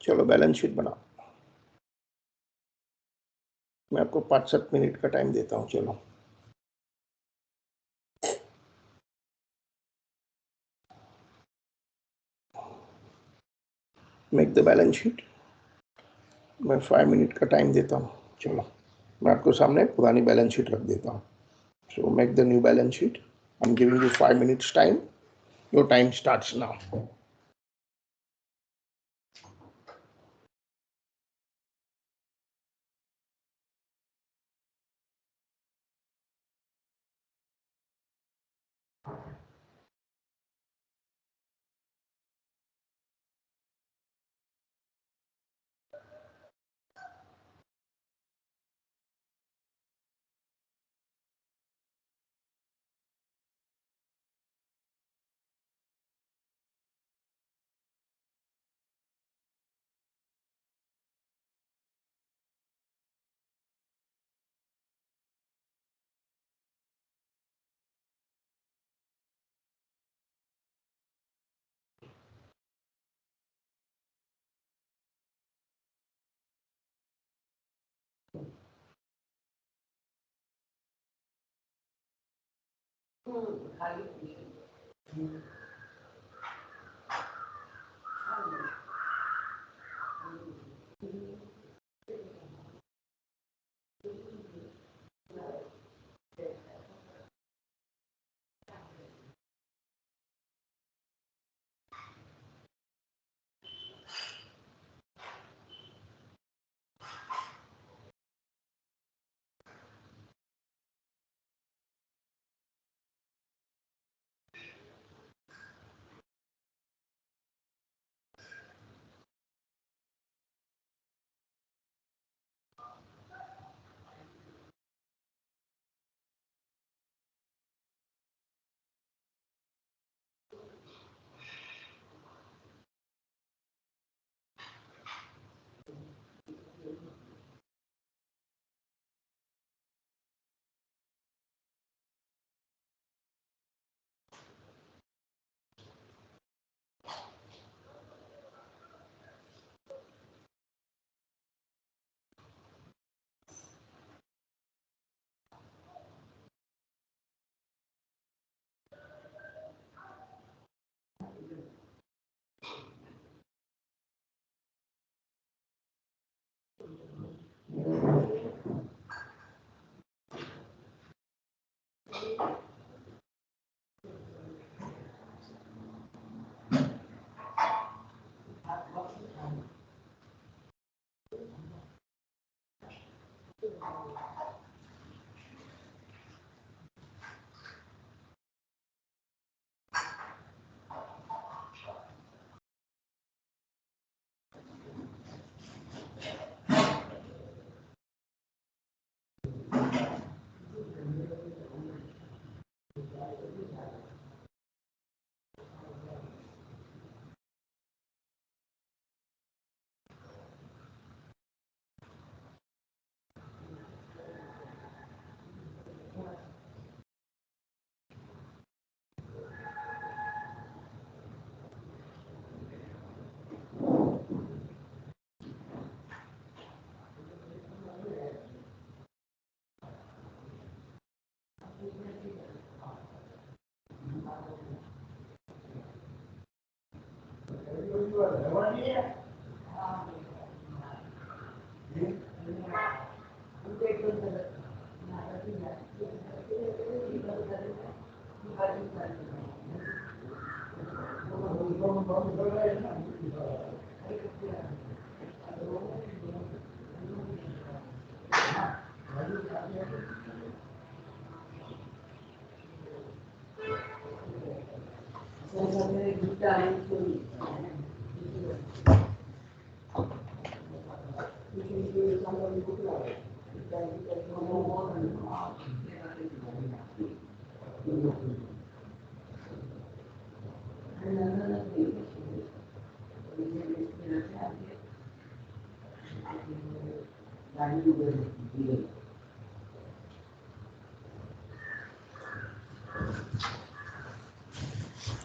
चलो बैलेंस शीट बनाओ। मैं आपको 5-7 मिनट का टाइम देता हूँ। चलो, मेक द बैलेंस शीट। मैं 5 मिनट का टाइम देता हूँ। चलो, मैं आपको सामने पुरानी बैलेंस शीट रख देता हूँ। So make the new balance sheet. I am giving you 5 minutes time. Your time starts now.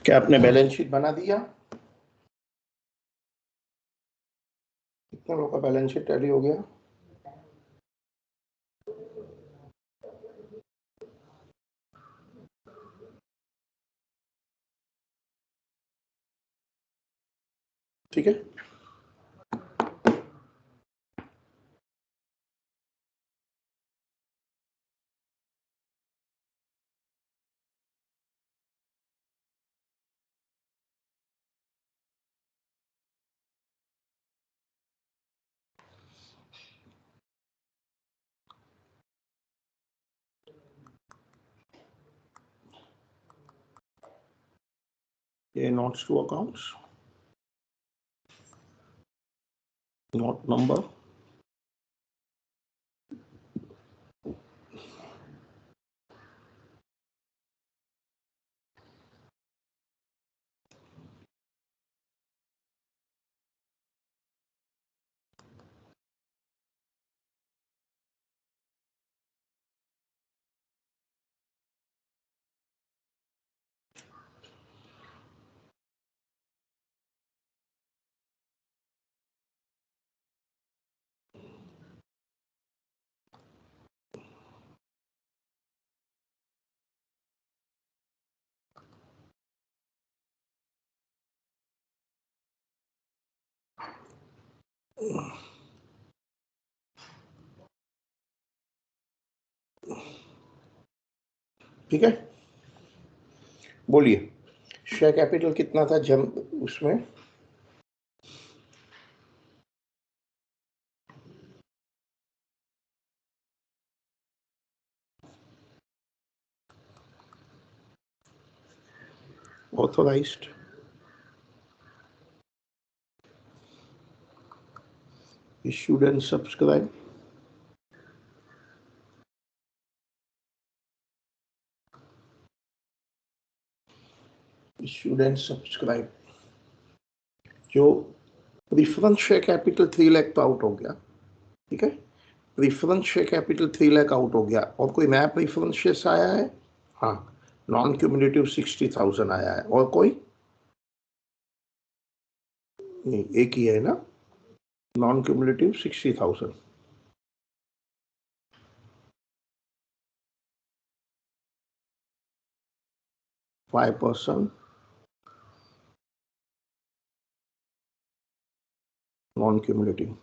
क्या आपने बैलेंस शीट बना दिया? कितने लोगों का बैलेंस शीट रेडी हो गया? ठीक है, ये notes to accounts, note number, ठीक है। बोलिए, शेयर कैपिटल कितना था जम उसमें? Authorised, issued and subscribed, issued and subscribed। जो प्रीफरेंस शेयर कैपिटल 3 लाख तो आउट हो गया, ठीक है। Preference share capital 3 lakh out हो गया, और कोई नया प्रीफरेंस शेयर्स आया है? हाँ, नॉन क्यूमुलेटिव 60,000 आया है। और कोई नहीं, एक ही है ना, non cumulative 60,000। Five person non cumulative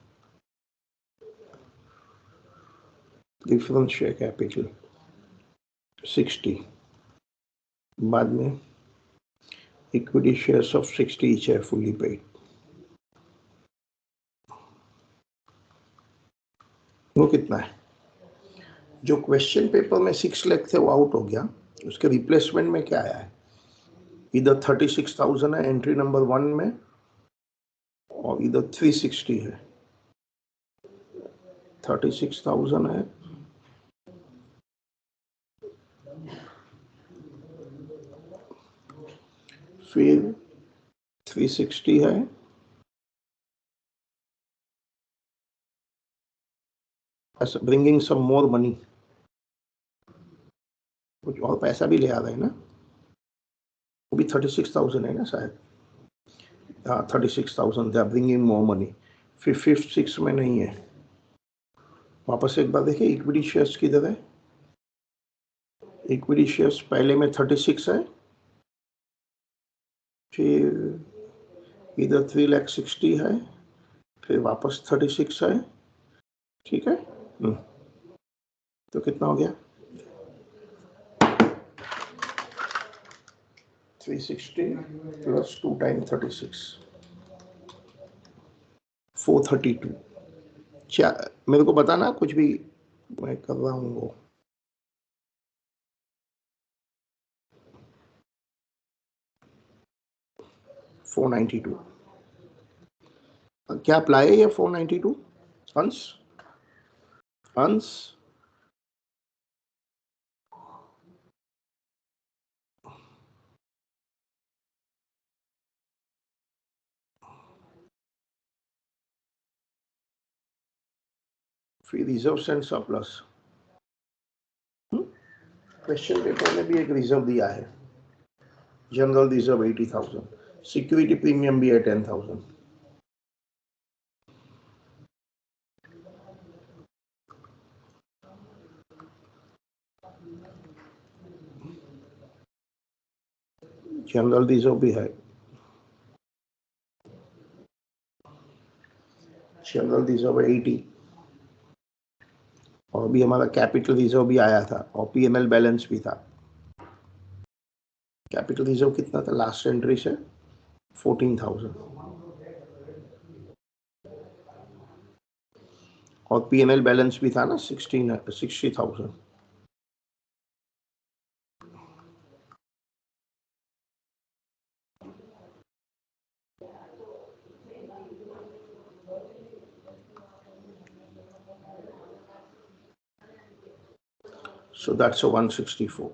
preference share capital 60, बाद में इक्विटी शेयर्स ऑफ 60 ईच है फुली पेड। वो कितना है? जो क्वेश्चन पेपर में 6 लाख थे वो आउट हो गया, उसके रिप्लेसमेंट में क्या आया है? इधर 36,000 है एंट्री नंबर 1 में और इधर 360 है। 36,000 है, फिर 360 है, ब्रिंगिंग सम मोर मनी, कुछ और पैसा भी ले आ रहे हैं ना, वो भी 36,000 है ना शायद। हाँ 36,000 they are bringing more money. फिर 5th 6 में नहीं है। वापस एक बार देखिए इक्विटी शेयर्स किधर है। इक्विटी शेयर्स पहले में 36 है, फिर इधर 3,60,000 है, फिर वापस 36 है। ठीक है, तो कितना हो गया? 360 प्लस 2 टाइम 36, 432। मेरे को बताना कुछ भी मैं कर रहा हूँ वो। $492 क्या अप्लाई है ये 492 अंश? फिर reserve and surplus. Question paper में भी एक रिजर्व दिया है, जनरल रिजर्व 80,000, सिक्योरिटी प्रीमियम भी है 10,000। जनरल रिजर्व भी है, जनरल रिजर्व 80, और भी हमारा कैपिटल रिजर्व भी आया था और पीएनएल बैलेंस भी था। कैपिटल रिजर्व कितना था लास्ट एंट्री से? 14,000, और पीएनएल बैलेंस भी था ना 60,000। So that's a 164.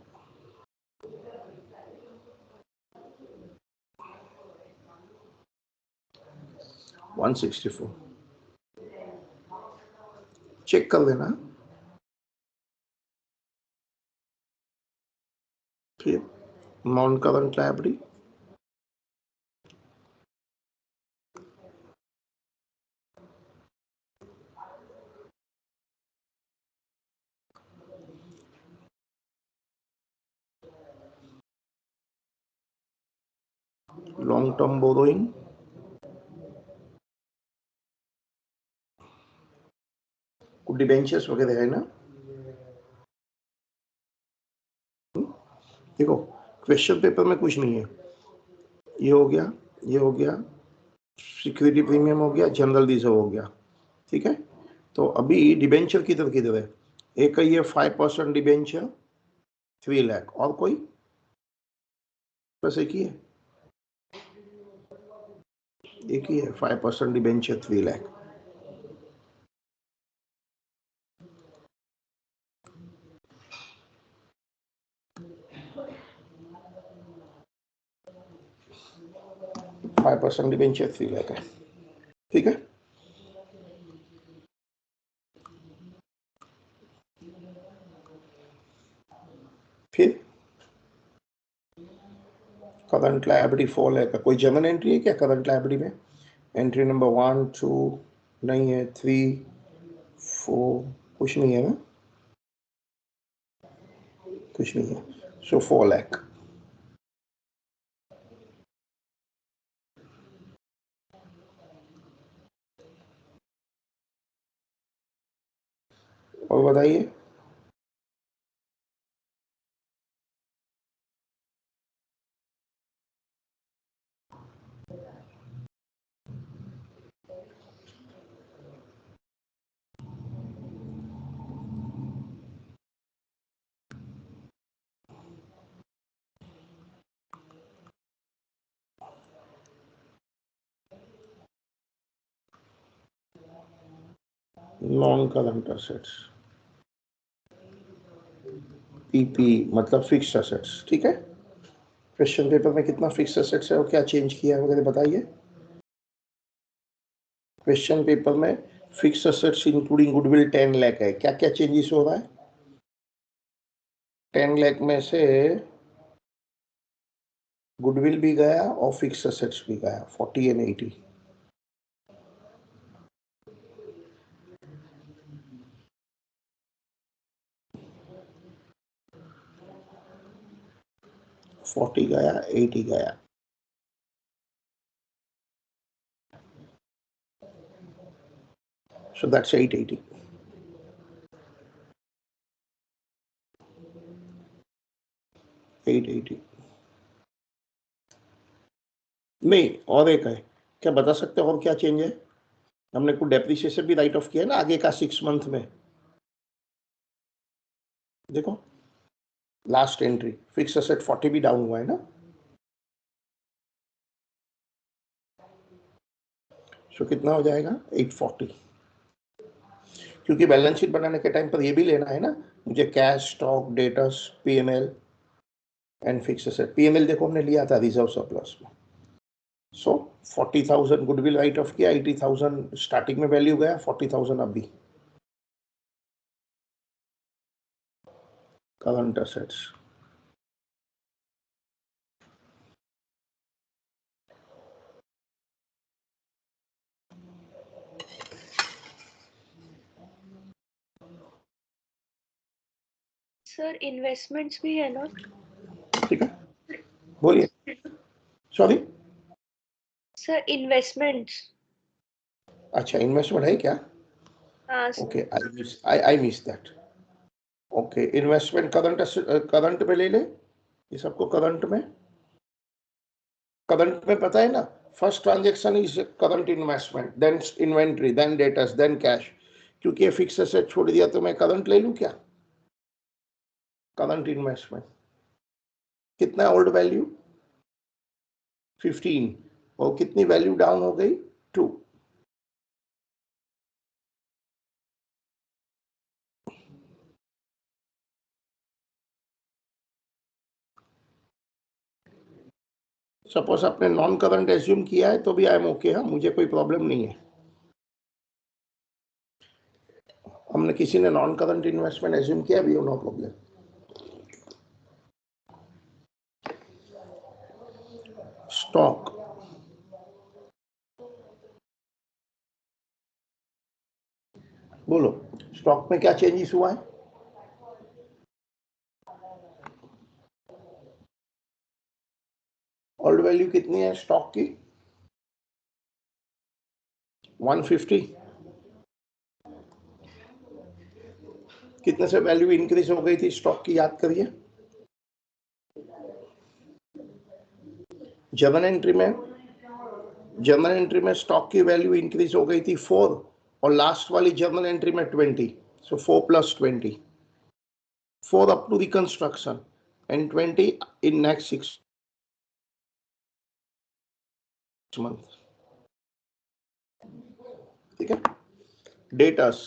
चेक कर लेना। फिर non current liability, long term borrowing, कुछ डिबेंचर्स वगैरह है ना। देखो क्वेश्चन पेपर में कुछ नहीं है, ये हो गया, ये हो गया, सिक्योरिटी प्रीमियम हो गया, जनरल रिजर्व हो गया। ठीक है, तो अभी डिबेंचर किधर किधर है? एक ही है 5% डिबेंचर 3 लाख, और कोई? बस एक ही है, एक ही है 5% debenture 3 lakh. Five percent debenture 3 lakh है। ठीक है, फिर करंट लायबिलिटी 4 लाख का कोई जनरल एंट्री है क्या करंट लायबिलिटी में? एंट्री नंबर 1 2 नहीं है, 3 4 कुछ नहीं है ना, कुछ नहीं है। सो 4 लाख। और बताइए। नॉन करंट एसेट्स, पीपी मतलब फिक्स्ड एसेट्स, ठीक है। क्वेश्चन पेपर में कितना फिक्स्ड एसेट्स है और क्या चेंज किया है वगैरह बताइए। क्वेश्चन पेपर में fixed assets including goodwill 10 lakh है, क्या क्या चेंजेस हो रहा है? 10 लाख में से गुडविल भी गया और फिक्स्ड एसेट्स भी गया, 40 एंड 80। $40 गया, $80 गया। So that's 880. नहीं, और एक है, क्या बता सकते हो और क्या चेंज है? हमने कुछ डेप्रिसिएशन भी राइट ऑफ किया है ना आगे का 6 मंथ में। देखो लास्ट एंट्री फिक्स एसेट 40 भी डाउन हुआ है ना। सो कितना हो जाएगा 840, क्योंकि बैलेंस शीट बनाने के टाइम पर ये भी लेना है ना मुझे, cash, stock, debtors, PML and fix asset. PML देखो हमने लिया था रिजर्व सरप्लस में। सो 40,000 गुडविल राइट ऑफ किया, 80,000 स्टार्टिंग में वैल्यू गया, 40,000 अभी करंट एसेट्स। सर इन्वेस्टमेंट्स भी है ना? ठीक है, बोलिए। Sorry sir investments. अच्छा, इन्वेस्टमेंट है क्या? हाँ okay, I miss that. Okay, investment current में ले ले, ये सबको करंट में पता है ना, first transaction is current investment, then inventory, then debtors, then cash. क्योंकि ये फिक्स एसेट छोड़ दिया तो मैं करंट ले लूं क्या? करंट इन्वेस्टमेंट कितना ओल्ड वैल्यू 15 और कितनी वैल्यू डाउन हो गई 2। सपोज आपने नॉन करंट एज्यूम किया है तो भी आई एम ओके, हाँ मुझे कोई प्रॉब्लम नहीं है। हमने किसी ने नॉन करंट इन्वेस्टमेंट एज्यूम किया भी, नो प्रॉब्लम। स्टॉक, बोलो स्टॉक में क्या चेंजेस हुआ है? ओल्ड वैल्यू कितनी है स्टॉक की 150। कितने से वैल्यू इंक्रीज हो गई थी स्टॉक की, याद करिए। जर्नल एंट्री में स्टॉक की वैल्यू इंक्रीज हो गई थी 4 और लास्ट वाली जर्नल एंट्री में 20। So 4 + 20, 4 up to reconstruction and 20 in next 6 month. ठीक है, debtors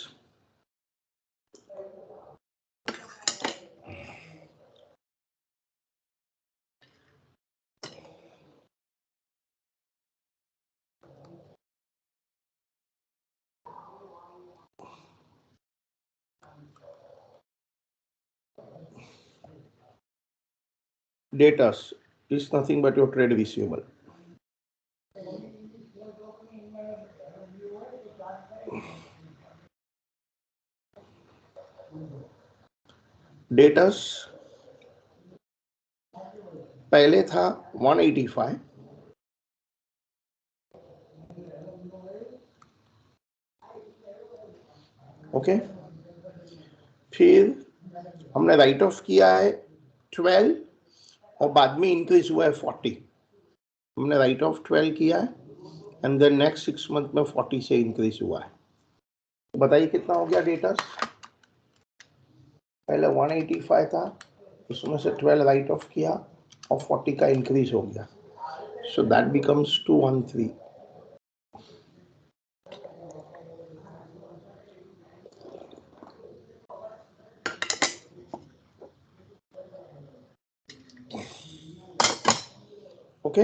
is nothing but your trade receivable. Debtors पहले था 185, ओके। फिर हमने राइट ऑफ किया है 12 और बाद में इंक्रीज हुआ है 40। हमने राइट ऑफ 12 किया है एंड देन नेक्स्ट 6 मंथ में 40 से इंक्रीज हुआ है। तो बताइए कितना हो गया डेटर्स? पहले 185 था, उसमें से 12 राइट ऑफ किया और 40 का इंक्रीज हो गया, सो दैट बिकम्स 213। ओके,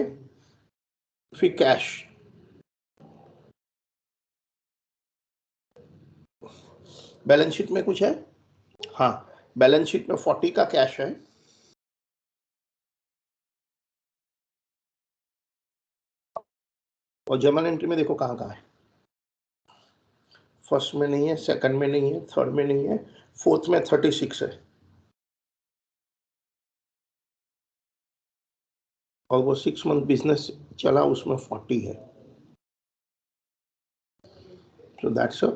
फिर कैश, बैलेंस शीट में कुछ है? हाँ, बैलेंस शीट में 40 का कैश है, और जर्नल एंट्री में देखो कहाँ कहाँ है। फर्स्ट में नहीं है, सेकंड में नहीं है, थर्ड में नहीं है, फोर्थ में 36 है, और वो 6 मंथ बिजनेस चला उसमें 40 है। सो दैट्स अ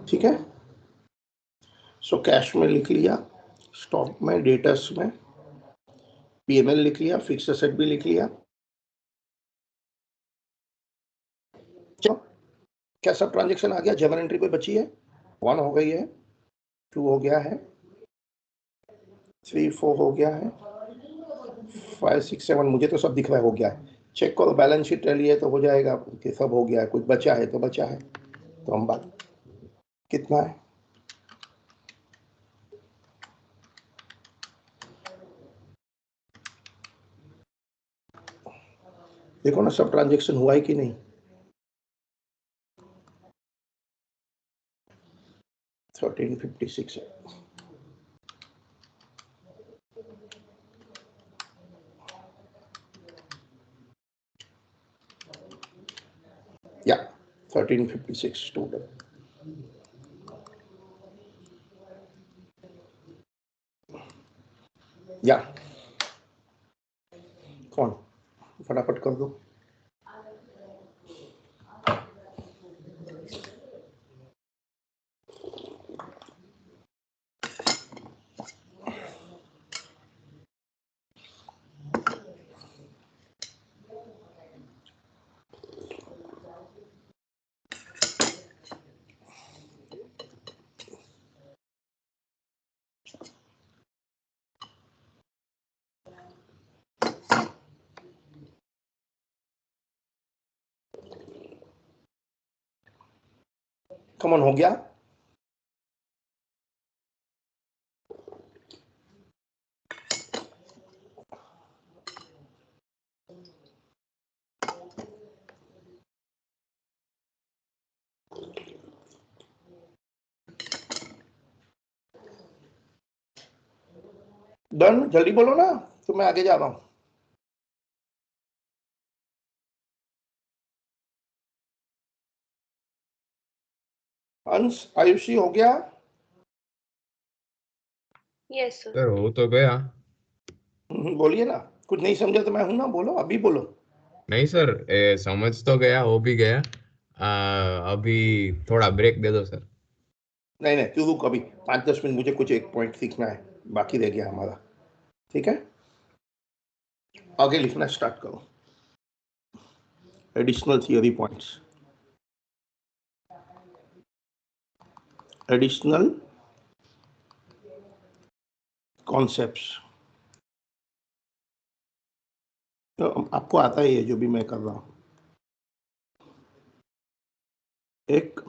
ठीक है। सो कैश में लिख लिया, स्टॉक में, डेटर्स में, पीएनएल लिख लिया, फिक्स एसेट भी लिख लिया। चलो, क्या सब ट्रांजेक्शन आ गया? जर्नल एंट्री कोई बची है? 1 हो गई है, 2 हो गया है, 3 4 हो गया है, 5 6 7 मुझे तो सब दिख रहा है हो गया है। चेक करो, बैलेंस शीट रही है तो हो जाएगा कि सब हो गया है, कुछ बचा है तो बचा है। तो हम बात कितना है, देखो ना सब ट्रांजेक्शन हुआ है कि नहीं। 1356 है। या 1356 टोटल। या कौन, फटाफट कर दो। कमन हो गया। डन, जल्दी बोलो ना तो मैं आगे जा रहा हूं। अंश, आयुषी हो गया? Yes sir. सर हो तो गया। बोलिए ना, कुछ नहीं समझा तो मैं हूं ना, बोलो अभी बोलो। नहीं सर, समझ तो गया, हो भी गया। अभी थोड़ा ब्रेक दे दो सर। नहीं नहीं, तू रुक अभी 5 10 मिनट, मुझे कुछ एक पॉइंट सीखना है, बाकी रह गया हमारा। ठीक है, आगे लिखना स्टार्ट करो। Additional theory points, additional concepts. तो आपको आता ही है जो भी मैं कर रहा हूं। एक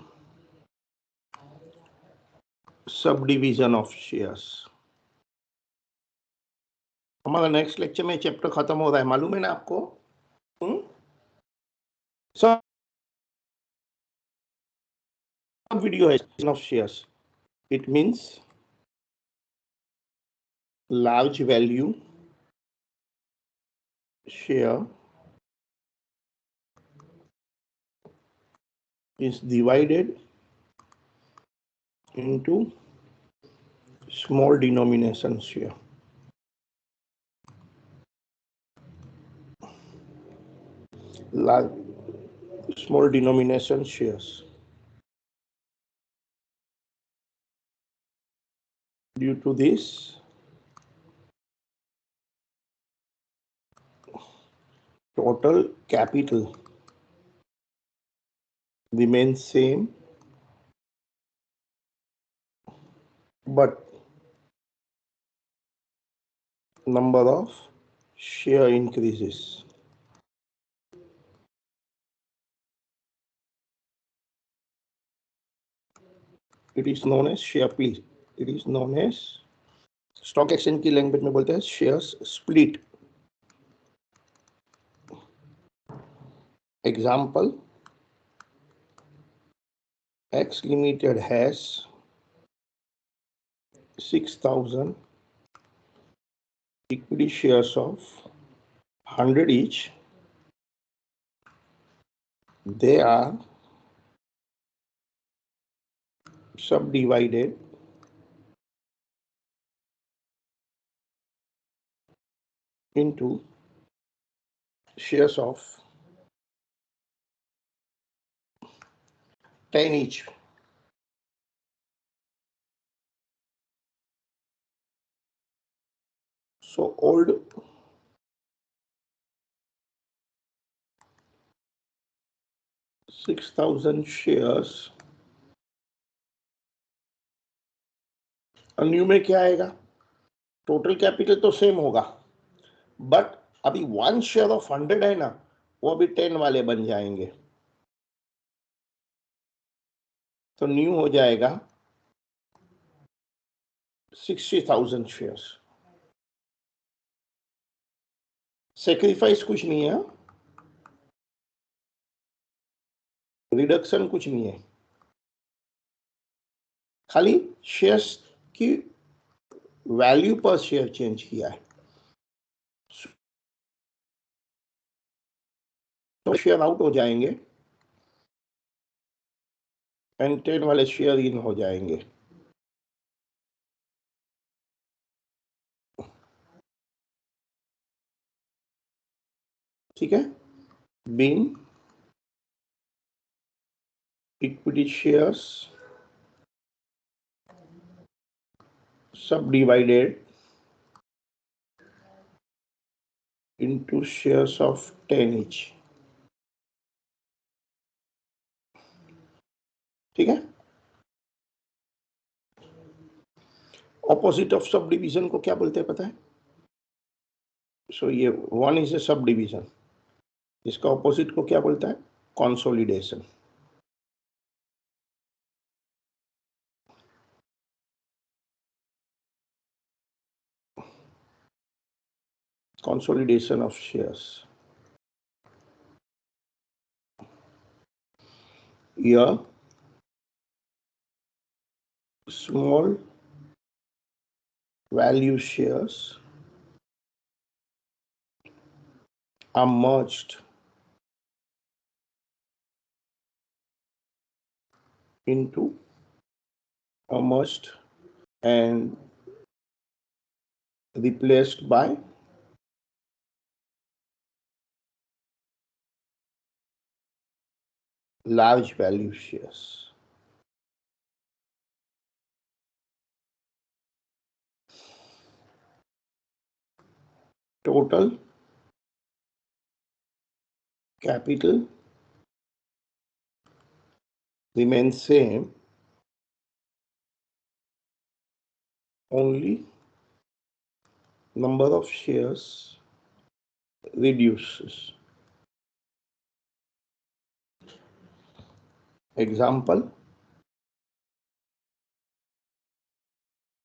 सब डिवीजन ऑफ शेयर्स। हमारा नेक्स्ट लेक्चर में चैप्टर खत्म हो रहा है, मालूम है ना आपको? सब वीडियो है of shares. It means large value share is divided into small denomination share. Large, small denomination shares. Due to this, total capital remains same, but number of share increases. It is known as share please, it is known as, stock exchange की language में बोलते हैं shares split. Example, X Limited has 6,000 equity shares of 100 each. They are subdivided into shares of 10 each. So old $6,000 shares, और new में क्या आएगा? Total capital तो same होगा, बट अभी 1 शेयर ऑफ 100 है ना, वो अभी 10 वाले बन जाएंगे. तो न्यू हो जाएगा 60,000 शेयर्स. सेक्रीफाइस कुछ नहीं है, रिडक्शन कुछ नहीं है, खाली शेयर्स की वैल्यू पर शेयर चेंज किया है. तो शेयर आउट हो जाएंगे एंड 10 वाले शेयर इन हो जाएंगे. ठीक है. Being equity shares subdivided into shares of 10 each. ठीक है. ऑपोजिट ऑफ सब डिवीजन को क्या बोलते हैं पता है? सो ये 1 इज ए सब डिवीजन, इसका ऑपोजिट को क्या बोलता है? Consolidation. Consolidation of shares. Here, small value shares are merged into merged and replaced by large value shares. Total capital remains same, only number of shares reduces. Example,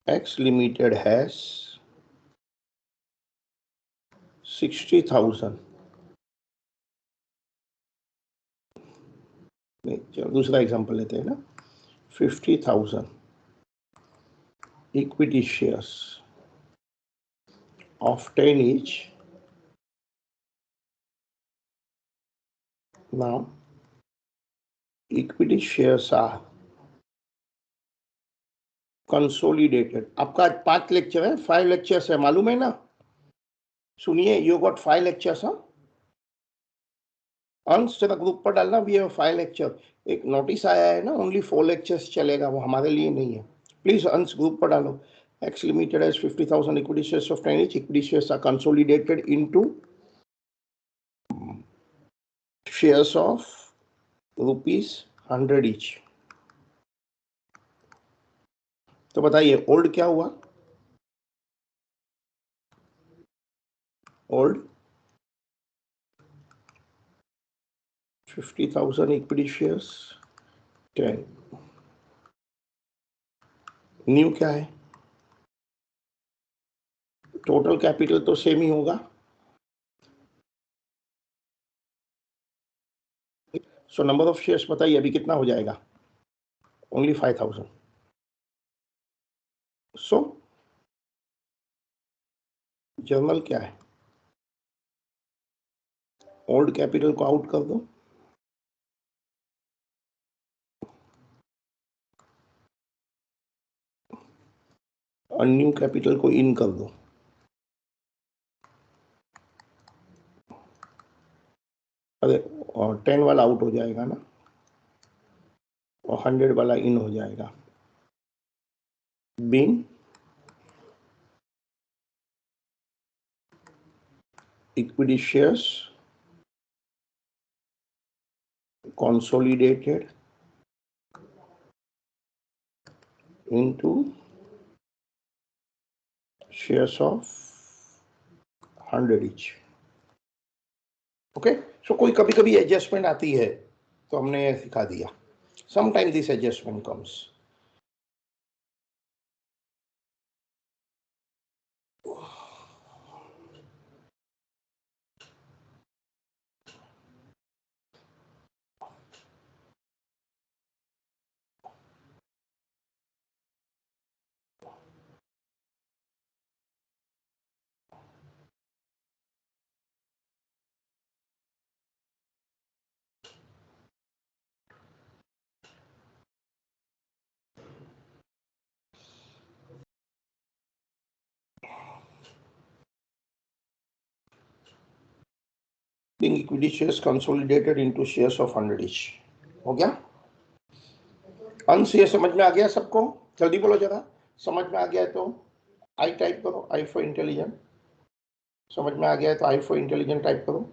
X Limited has 60,000. नहीं, चलो दूसरा example लेते हैं ना. 50,000 equity shares of 10 each. Now, equity shares are consolidated. आपका 5 lecture है, 5 lectures है, मालूम है ना? सुनिए, you got 5 lectures. हाँ, अंश जरा ग्रुप पर डालना. We have 5 lecture. एक नोटिस आया है ना, ओनली 4 लेक्चर्स चलेगा, वो हमारे लिए नहीं है. प्लीज अंश ग्रुप पर डालो. X Limited has 50,000 equity shares of 10 each. Equity shares are consolidated into shares of ₹100 each. तो बताइए ओल्ड क्या हुआ? Old 50,000 equity shares 10. न्यू क्या है? टोटल कैपिटल तो सेम ही होगा। सो नंबर ऑफ शेयर्स बताइए अभी कितना हो जाएगा? ओनली 5000। सो जर्नल क्या है? ओल्ड कैपिटल को आउट कर दो और न्यू कैपिटल को इन कर दो। अरे और 10 वाला आउट हो जाएगा ना, और 100 वाला इन हो जाएगा। Been equity shares consolidated into shares of 100 each। Okay, so कोई कभी कभी एडजस्टमेंट आती है तो हमने ये सिखा दिया। Sometime this adjustment comes. Being equity shares consolidated into shares of 100 each। हो गया? अंश ये समझ में आ गया सबको? जल्दी बोलो जरा, समझ में आ गया है तो आई टाइप करो, आई फॉर इंटेलिजेंट। समझ में आ गया है तो आई फॉर इंटेलिजेंट टाइप करो।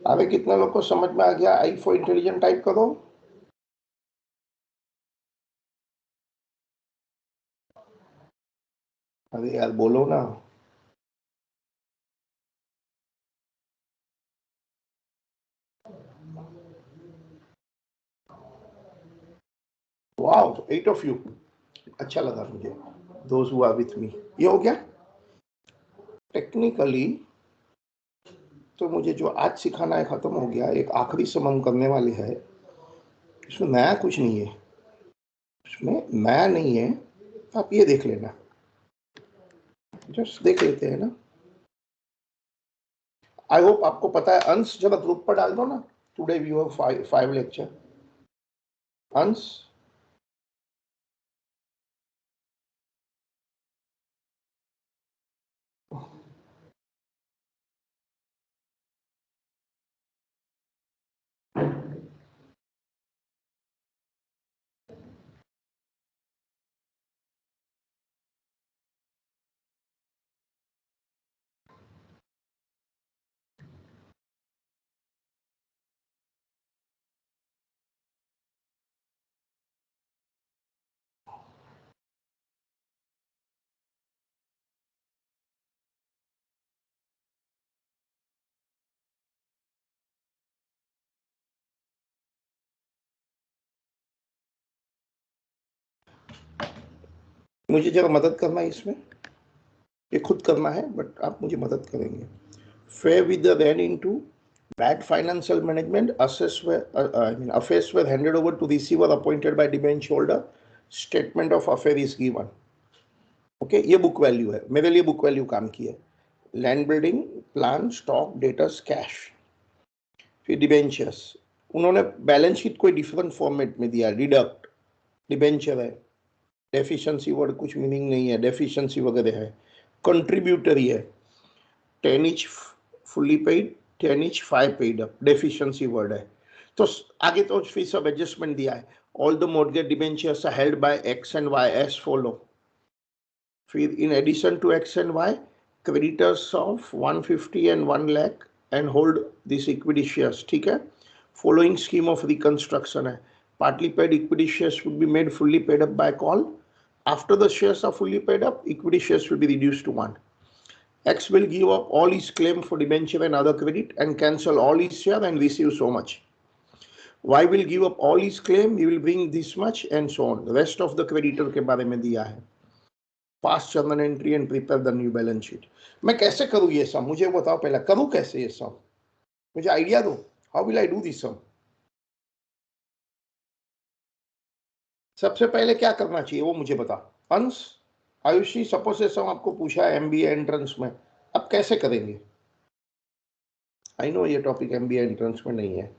अबे कितना लोग को समझ में आ गया? आई फॉर इंटेलिजेंट टाइप करो। अरे यार बोलो ना। वाओ, 8 ऑफ यू, अच्छा लगा मुझे। Those who are with me. ये हो गया। टेक्निकली तो मुझे जो आज सिखाना है खत्म हो गया। एक आखिरी सम हम करने वाले हैं। इसमें नया कुछ नहीं है, इसमें नया नहीं है। आप ये देख लेना, जस्ट देख लेते हैं ना। आई होप आपको पता है। अंश जरा ग्रुप पर डाल दो ना। Today we have 5 lecture. Ansh मुझे जरा मदद करना है इसमें। ये खुद करना है बट आप मुझे मदद करेंगे। Fair with the rain into bad financial management, affairs were handed over to receiver appointed by debenture holder, statement of affair is given। Okay, ये बुक वैल्यू है, मेरे लिए बुक वैल्यू काम की है। Land building, plan, stock, debtors, cash, फिर debentures. उन्होंने balance sheet कोई डिफरेंट फॉर्मेट में दिया। डिडक्ट डिबेंचर है, डेफिशिएंसी वर्ड कुछ मीनिंग नहीं है, डेफिशिएंसी वगैरह है, कंट्रीब्यूटरी है। 10 each fully paid, 10 each 5 paid up, deficiency word है। तो आगे तो फिर सब एडजस्टमेंट दिया है। All the mortgage debentures are held by X and Y as follow. फिर in addition to X and Y, creditors of 150 and 1 lakh and hold this equity shares, ठीक है। Following scheme of reconstruction है, partly paid equity shares would be made fully paid up by call. After the shares are fully paid up, equity shares will be reduced to 1. X will give up all his claim for debenture and other credit and cancel all his share and receive so much. Y will give up all his claim, he will bring this much and so on. The rest of the creditor के बारे में दिया है। Pass journal entry and prepare the new balance sheet. मैं कैसे करूँ ये सब, मुझे बताओ पहले, करूँ कैसे ये सब, मुझे आइडिया दो। How will I do this सब? सबसे पहले क्या करना चाहिए वो मुझे बता। अंश, आयुषी, सपोज ये सब आपको पूछा है MBA एंट्रेंस में, अब कैसे करेंगे? आई नो ये टॉपिक MBA एंट्रेंस में नहीं है।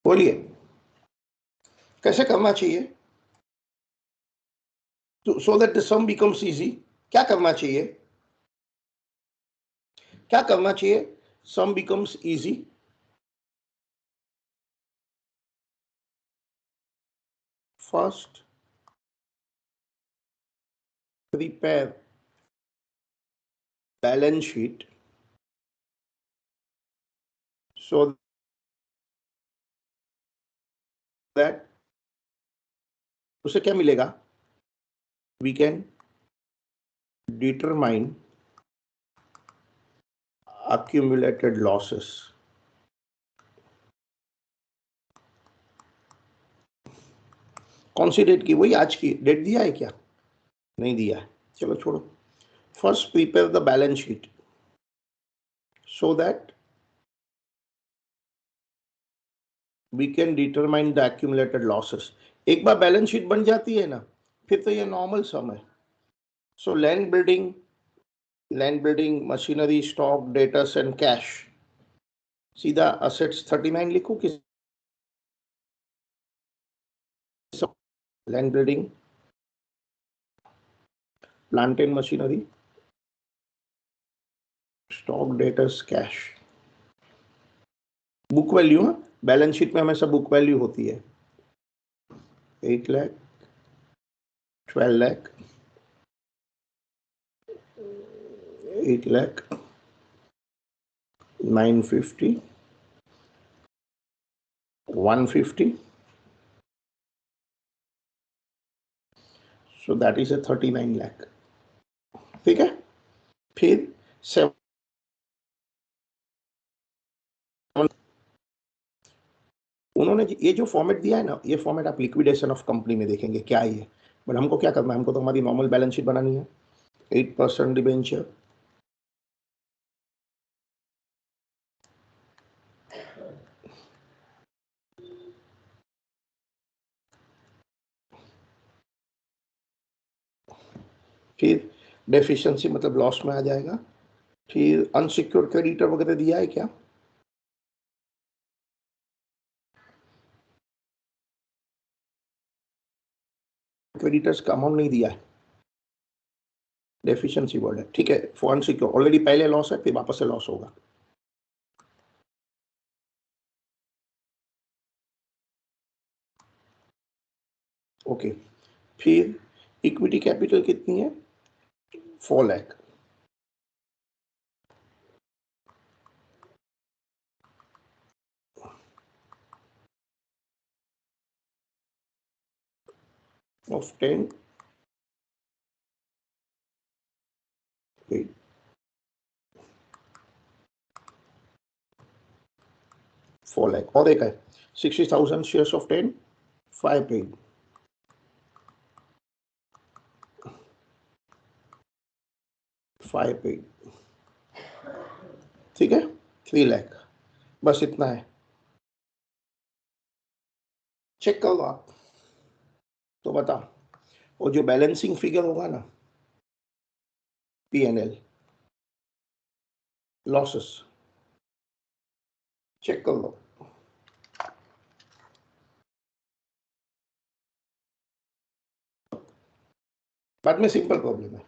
बोलिए कैसे करना चाहिए so that the sum becomes easy? क्या करना चाहिए, क्या करना चाहिए? sum becomes easy. First, prepare balance sheet so that उसे क्या मिलेगा? We can determine accumulated losses. कौन सी डेट की? वही आज की डेट दिया है क्या? नहीं दिया है, चलो छोड़ो। First prepare the balance sheet so that we can determine the accumulated losses. एक बार बैलेंस शीट बन जाती है ना, फिर तो ये नॉर्मल सम है। So land building, machinery, stock, debtors and cash, सीधा असेट्स 39 लिखो कि land building, plant and machinery, stock, debtors, cash. Book value, balance sheet में हमेशा बुक वैल्यू होती है। 8 lakh, 12 lakh, 8 lakh, 950, 150, so that is a 39 lakh, ठीक है। फिर 7, उन्होंने ये जो फॉर्मेट दिया है ना, ये फॉर्मेट आप लिक्विडेशन ऑफ कंपनी में देखेंगे क्या है ये, बट हमको क्या करना है, हमको तो हमारी नॉर्मल बैलेंस शीट बनानी है। 8% डिबेंचर, फिर डेफिशिएंसी मतलब लॉस में आ जाएगा। फिर अनसिक्योर्ड क्रेडिटर वगैरह दिया है क्या? क्रेडिटर्स का अमाउंट नहीं दिया है, डेफिशिएंसी वर्ड है, ठीक है। फॉर अनसिक्योर्ड ऑलरेडी पहले लॉस है, फिर वापस से लॉस होगा। ओके, फिर इक्विटी कैपिटल कितनी है? 4 लाख। of 10, 8, 4 लाख। और एक है 60,000 शेयर्स ऑफ 10, 5 पेड, 5 पेड, ठीक है। 3 लाख, बस इतना है। चेक करो आप तो बताओ, और जो बैलेंसिंग फिगर होगा ना, P&L लॉसेस चेक कर लो। बाद में सिंपल प्रॉब्लम है।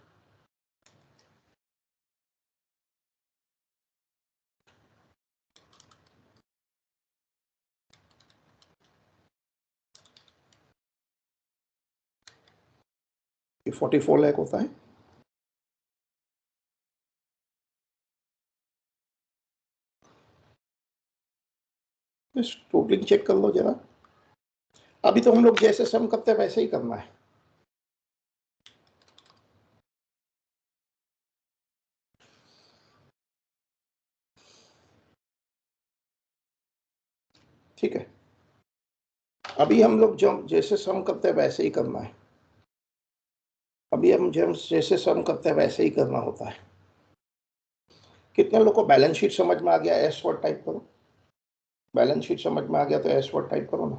ये 44 लाख होता है। टोटलिंग चेक कर लो जरा। अभी तो हम लोग जैसे सम करते हैं वैसे ही करना है। ठीक है, अभी हम लोग जो जैसे सम करते हैं वैसे ही करना है। अभी हम जब जैसे सम करते हैं वैसे ही करना होता है। कितने लोग को बैलेंस शीट समझ में आ गया? एस वर्ड टाइप करो। बैलेंस शीट समझ में आ गया तो एस वर्ड टाइप करो ना।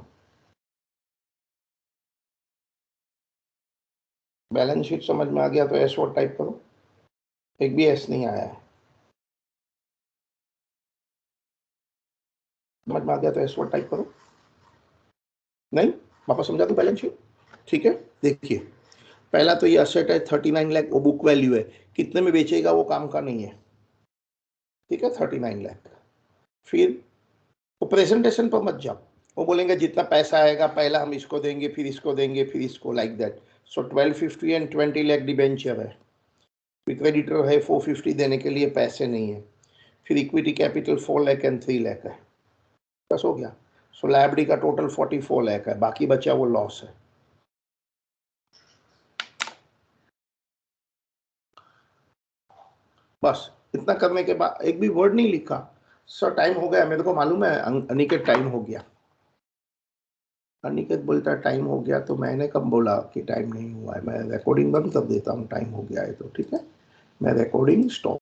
बैलेंस शीट समझ में आ गया तो एस वर्ड टाइप करो। एक भी एस नहीं आया है। समझ में आ गया तो एस वर्ड टाइप करो। नहीं, वापस समझा दूं बैलेंस शीट? ठीक है, देखिए पहला तो ये असेट है 39 लाख, वो बुक वैल्यू है। कितने में बेचेगा वो काम का नहीं है। ठीक है, 39 लाख। फिर वो प्रेजेंटेशन पर मत जाओ। वो बोलेंगे जितना पैसा आएगा पहला हम इसको देंगे, फिर इसको देंगे, फिर इसको, like that. So 1250 and 20 lakh debenture है। फिर क्रेडिटर है 450 देने के लिए पैसे नहीं है। फिर equity capital 4 lakh and 3 lakh है। बस हो गया। सो लायबिलिटी का टोटल 44 लाख है, बाकी बचा वो लॉस है। बस इतना करने के बाद एक भी वर्ड नहीं लिखा। सर टाइम हो गया, मेरे को मालूम है अनिकेत टाइम हो गया। अनिकेत बोलता है टाइम हो गया, तो मैंने कब बोला कि टाइम नहीं हुआ है? मैं रिकॉर्डिंग बंद कर देता हूँ टाइम हो गया है तो। ठीक है, मैं रिकॉर्डिंग स्टॉप